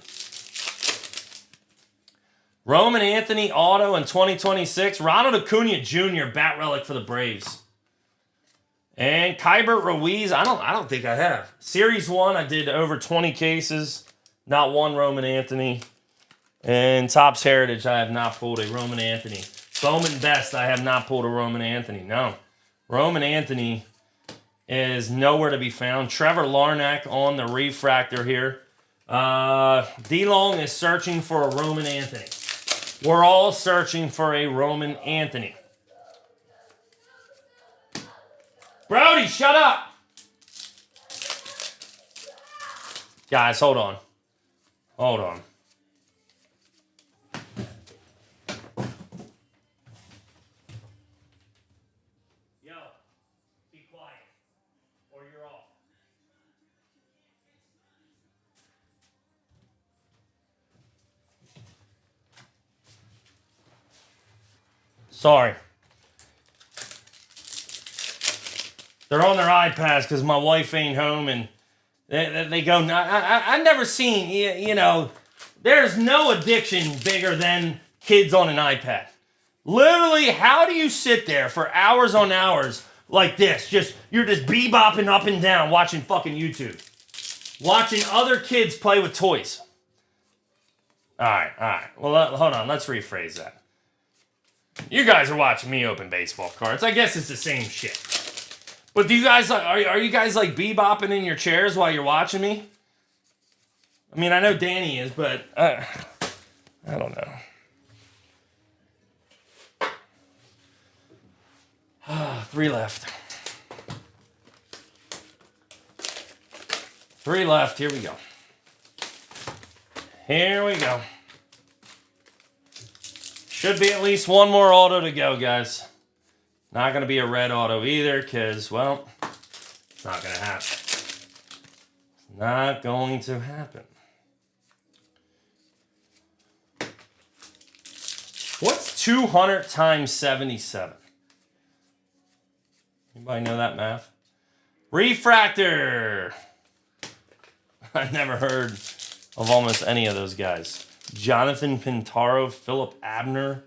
S1: Roman Anthony auto in 2026. Ronald Acuna Jr. bat relic for the Braves. And Kybert Ruiz. I don't think I have. Series 1, I did over 20 cases. Not one Roman Anthony. And Topps Heritage, I have not pulled a Roman Anthony. Bowman Best, I have not pulled a Roman Anthony. No. Roman Anthony is nowhere to be found. Trevor Larnach on the refractor here. D-Long is searching for a Roman Anthony. We're all searching for a Roman Anthony. Brody, shut up! Guys, hold on. Hold on. Yo, be quiet, or you're off. Sorry. They're on their iPads because my wife ain't home, and they go, I've never seen, there's no addiction bigger than kids on an iPad. Literally, how do you sit there for hours on hours like this? You're just bebopping up and down watching fucking YouTube. Watching other kids play with toys. All right. Well, hold on. Let's rephrase that. You guys are watching me open baseball cards. I guess it's the same shit. But do you guys, are you guys like bebopping in your chairs while you're watching me? I mean, I know Danny is, but I don't know. 3 left. 3 left. Here we go. Here we go. Should be at least one more auto to go, guys. Not going to be a red auto either because, well, it's not going to happen. It's not going to happen. What's 200 times 77? Anybody know that math? Refractor. I've never heard of almost any of those guys. Jonathan Pintaro, Philip Abner.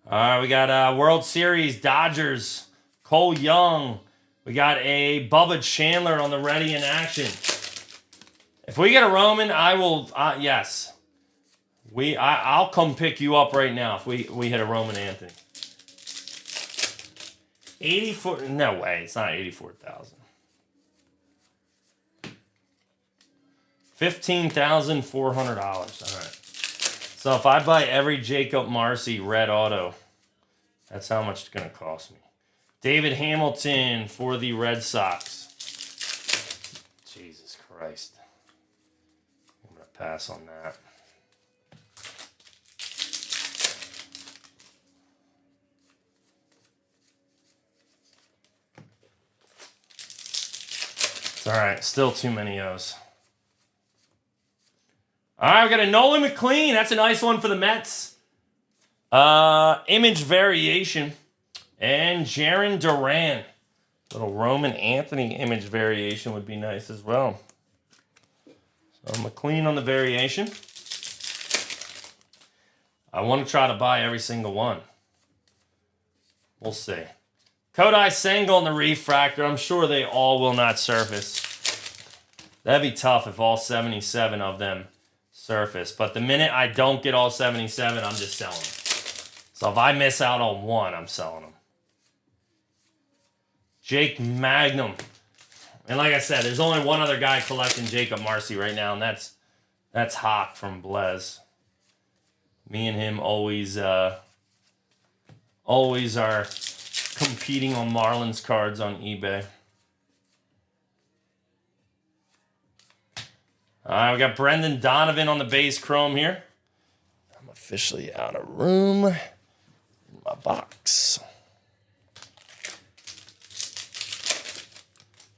S1: All right, we got World Series, Dodgers, Cole Young. We got a Bubba Chandler on the ready in action. If we get a Roman, I will, yes. I'll come pick you up right now if we hit a Roman Anthony. 84, no way, it's not 84,000. $15,400. All right. So if I buy every Jacob Marcy red auto, that's how much it's going to cost me. David Hamilton for the Red Sox. Jesus Christ. I'm going to pass on that. It's all right. Still too many O's. All right, we got a Nolan McLean. That's a nice one for the Mets. Image variation. And Jaron Duran. Little Roman Anthony image variation would be nice as well. So McLean on the variation. I want to try to buy every single one. We'll see. Kodai Senga on the refractor. I'm sure they all will not surface. That'd be tough if all 77 of them surface. But the minute I don't get all 77, I'm just selling them. So if I miss out on one, I'm selling them. Jake Magnum. And like I said, there's only one other guy collecting Jacob Marcy right now, and that's Hawk from Blaze. Me and him always are competing on Marlins cards on eBay. All right, we got Brendan Donovan on the base chrome here. I'm officially out of room in my box.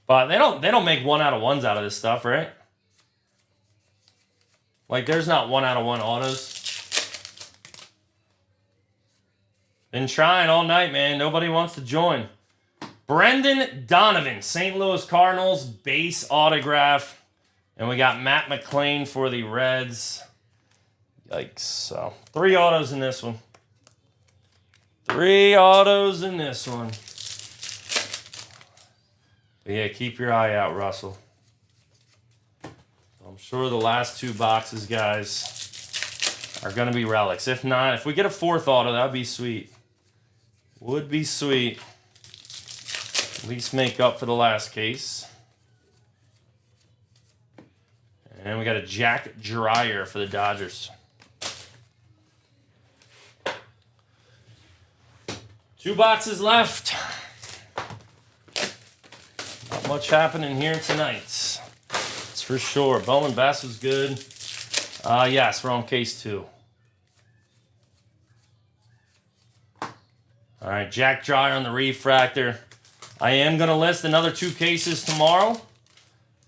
S1: But they don't make 1 out of 1s out of this stuff, right? Like there's not 1 out of 1 autos. Been trying all night, man. Nobody wants to join. Brendan Donovan, St. Louis Cardinals, base autograph. And we got Matt McClain for the Reds. Yikes. So, 3 autos in this one. 3 autos in this one. But yeah, keep your eye out, Russell. I'm sure the last 2 boxes, guys, are going to be relics. If not, if we get a 4th auto, that would be sweet. Would be sweet. At least make up for the last case. And we got a Jack Dreyer for the Dodgers. 2 boxes left. Not much happening here tonight. That's for sure. Bowman Bass was good. Yes, we're on case 2. All right, Jack Dreyer on the refractor. I am going to list another 2 cases tomorrow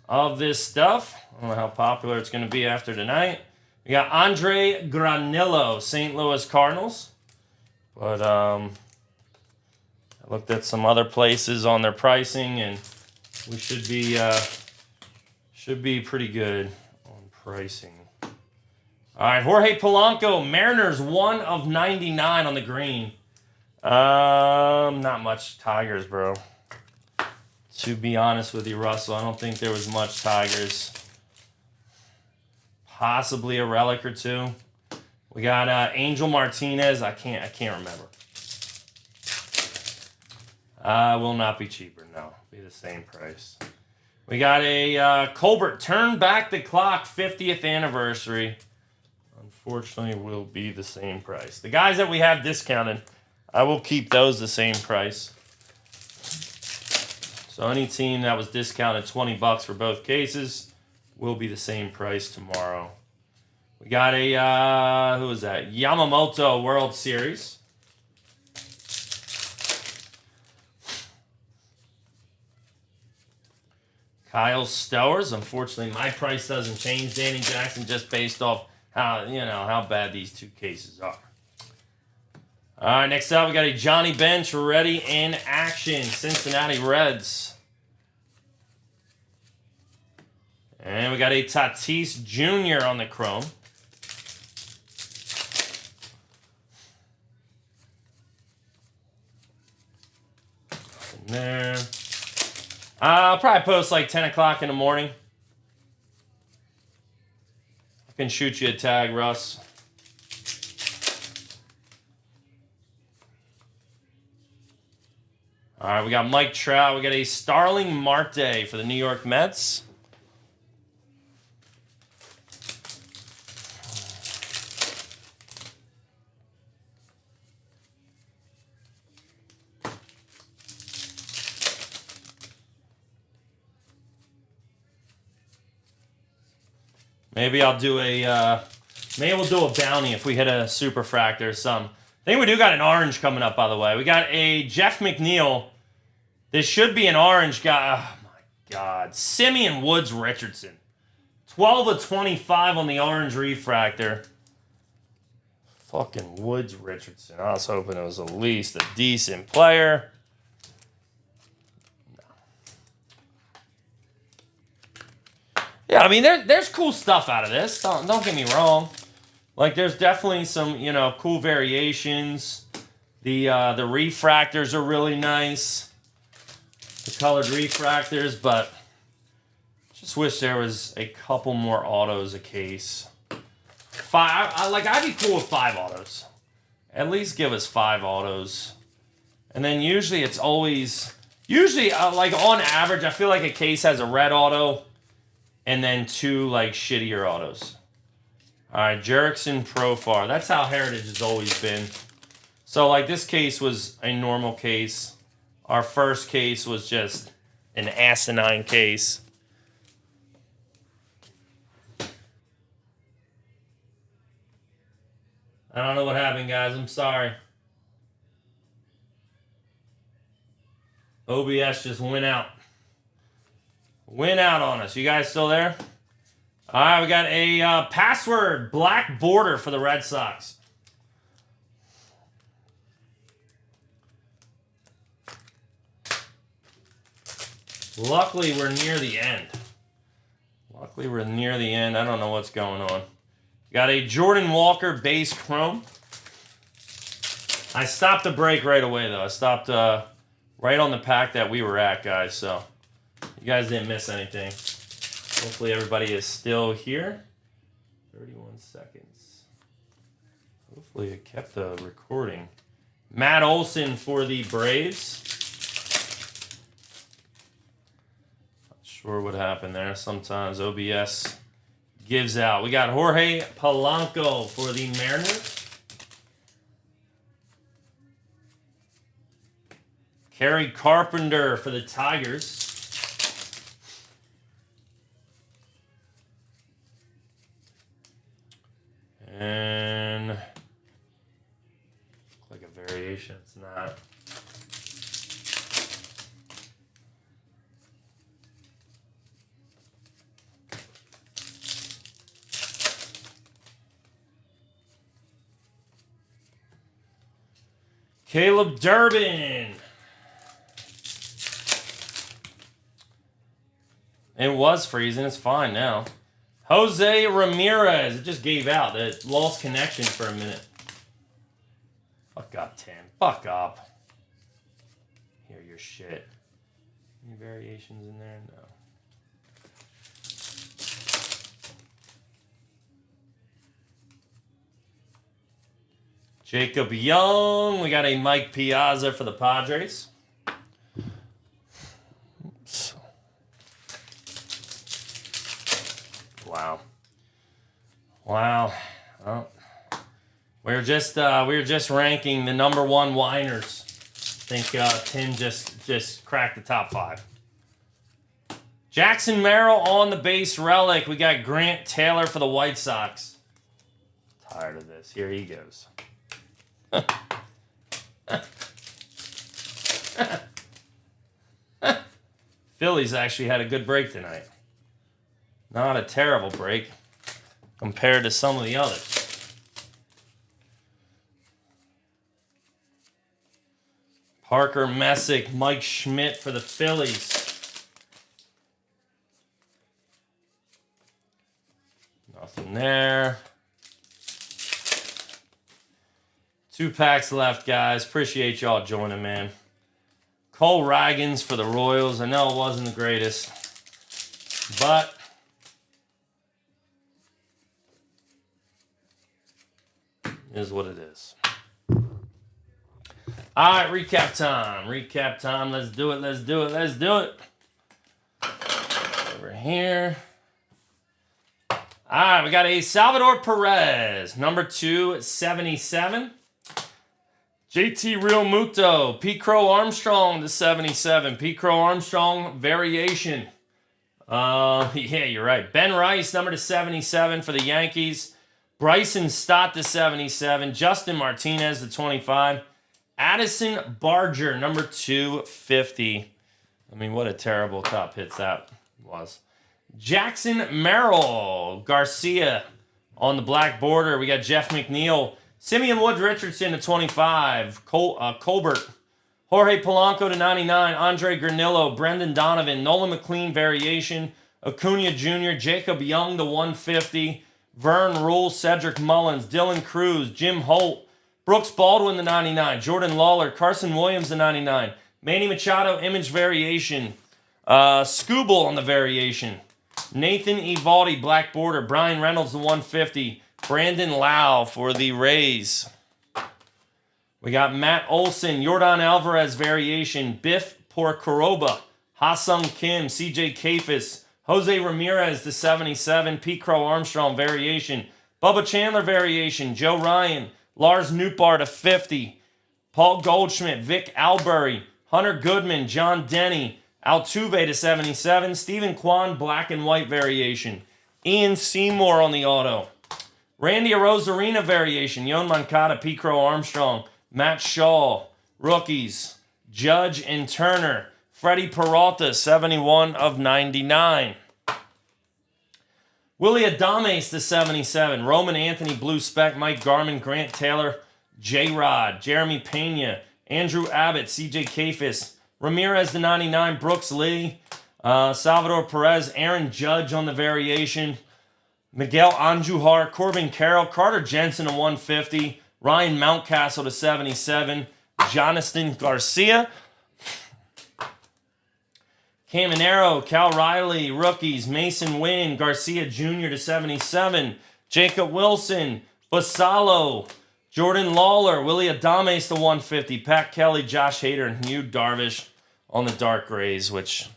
S1: of this stuff. I don't know how popular it's going to be after tonight. We got Andre Granillo, St. Louis Cardinals. But I looked at some other places on their pricing, and we should be pretty good on pricing. All right, Jorge Polanco, Mariners 1 of 99 on the green. Not much Tigers, bro. To be honest with you, Russell, I don't think there was much Tigers. Possibly a relic or 2. We got Angel Martinez. I can't remember. Will not be cheaper. No, be the same price. We got a Colbert. Turn back the clock. 50th anniversary. Unfortunately, will be the same price. The guys that we have discounted, I will keep those the same price. So any team that was discounted $20 for both cases will be the same price tomorrow. We got a, who is that? Yamamoto World Series. Kyle Stowers. Unfortunately, my price doesn't change, Danny Jackson, just based off how bad these 2 cases are. All right, next up, we got a Johnny Bench ready in action. Cincinnati Reds. And we got a Tatis Jr. on the chrome. In there. I'll probably post like 10 o'clock in the morning. I can shoot you a tag, Russ. All right, we got Mike Trout. We got a Starling Marte for the New York Mets. Maybe I'll do maybe we'll do a bounty if we hit a superfractor or something. I think we do got an orange coming up, by the way. We got a Jeff McNeil. This should be an orange guy. Oh, my God. Simeon Woods Richardson. 12 of 25 on the orange refractor. Fucking Woods Richardson. I was hoping it was at least a decent player. No. Yeah, I mean, there's cool stuff out of this. Don't get me wrong. Like, there's definitely some, cool variations. The refractors are really nice. The colored refractors, but just wish there was a couple more autos a case. 5, I'd be cool with 5 autos. At least give us 5 autos. And then usually it's always, Usually, like on average, I feel like a case has a red auto and then 2 like shittier autos. All right, Jerickson Profar. That's how Heritage has always been. So like this case was a normal case. Our first case was just an asinine case. I don't know what happened, guys. I'm sorry. OBS just went out. Went out on us. You guys still there? All right, we got a password black border for the Red Sox. Luckily, we're near the end. I don't know what's going on. Got a Jordan Walker base chrome. I stopped the break right away, though. I stopped right on the pack that we were at, guys. So you guys didn't miss anything. Hopefully everybody is still here. 31 seconds. Hopefully it kept the recording. Matt Olson for the Braves. Not sure what happened there. Sometimes OBS gives out. We got Jorge Polanco for the Mariners. Kerry Carpenter for the Tigers. And like a variation, it's not. Caleb Durbin. It was freezing. It's fine now. Jose Ramirez. It just gave out. It lost connection for a minute. Fuck up, Tim. Fuck up. Hear your shit. Any variations in there? No. Jacob Young. We got a Mike Piazza for the Padres. Oops. Wow. Well, we were just ranking the number 1 whiners. I think Tim just cracked the top 5. Jackson Merrill on the base relic. We got Grant Taylor for the White Sox. Tired of this. Here he goes. Phillies actually had a good break tonight. Not a terrible break compared to some of the others. Parker Messick, Mike Schmidt for the Phillies. Nothing there. 2 packs left, guys. Appreciate y'all joining, man. Cole Ragans for the Royals. I know it wasn't the greatest, but is what it is. All right, recap time. Let's do it. Over here. All right, we got a Salvador Perez, number 277. JT Real Muto, Pete Crow Armstrong to 77. Pete Crow Armstrong variation. Yeah, you're right. Ben Rice, number to 77 for the Yankees. Bryson Stott to 77. Justin Martinez to 25. Addison Barger, number 250. I mean, what a terrible top hits that was. Jackson Merrill Garcia on the black border. We got Jeff McNeil. Simeon Woods Richardson to 25. Colbert. Jorge Polanco to 99. Andre Granillo. Brendan Donovan. Nolan McLean variation. Acuna Jr. Jacob Young to 150. Vern Rule. Cedric Mullins. Dylan Cruz. Jim Holt. Brooks Baldwin to 99. Jordan Lawler. Carson Williams to 99. Manny Machado image variation. Scooble on the variation. Nathan Eovaldi black border. Brian Reynolds to 150. Brandon Lau for the Rays. We got Matt Olson, Yordan Alvarez variation, Biff Porkoroba, Ha-Sung Kim, CJ Kafis, Jose Ramirez to 77, Pete Crow Armstrong variation, Bubba Chandler variation, Joe Ryan, Lars Nootbaar to 50, Paul Goldschmidt, Vic Albury, Hunter Goodman, John Denny, Altuve to 77, Stephen Kwan black and white variation, Ian Seymour on the auto, Randy Arozarena variation, Yon Moncada, Pete Crow Armstrong, Matt Shaw, rookies, Judge and Turner, Freddie Peralta, 71 of 99. Willie Adames to 77, Roman Anthony, Blue Spec, Mike Garman, Grant Taylor, J-Rod, Jeremy Pena, Andrew Abbott, CJ Kafis, Ramirez to 99, Brooks Lee, Salvador Perez, Aaron Judge on the variation, Miguel Andujar, Corbin Carroll, Carter Jensen to 150, Ryan Mountcastle to 77, Jonathan Garcia, Caminero, Cal Riley, rookies, Mason Wynn, Garcia Jr. to 77, Jacob Wilson, Basalo, Jordan Lawler, Willie Adames to 150, Pat Kelly, Josh Hader, and Hugh Darvish on the dark grays, which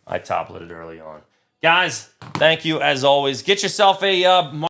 S1: I top-loaded early on. Guys, thank you as always. Get yourself a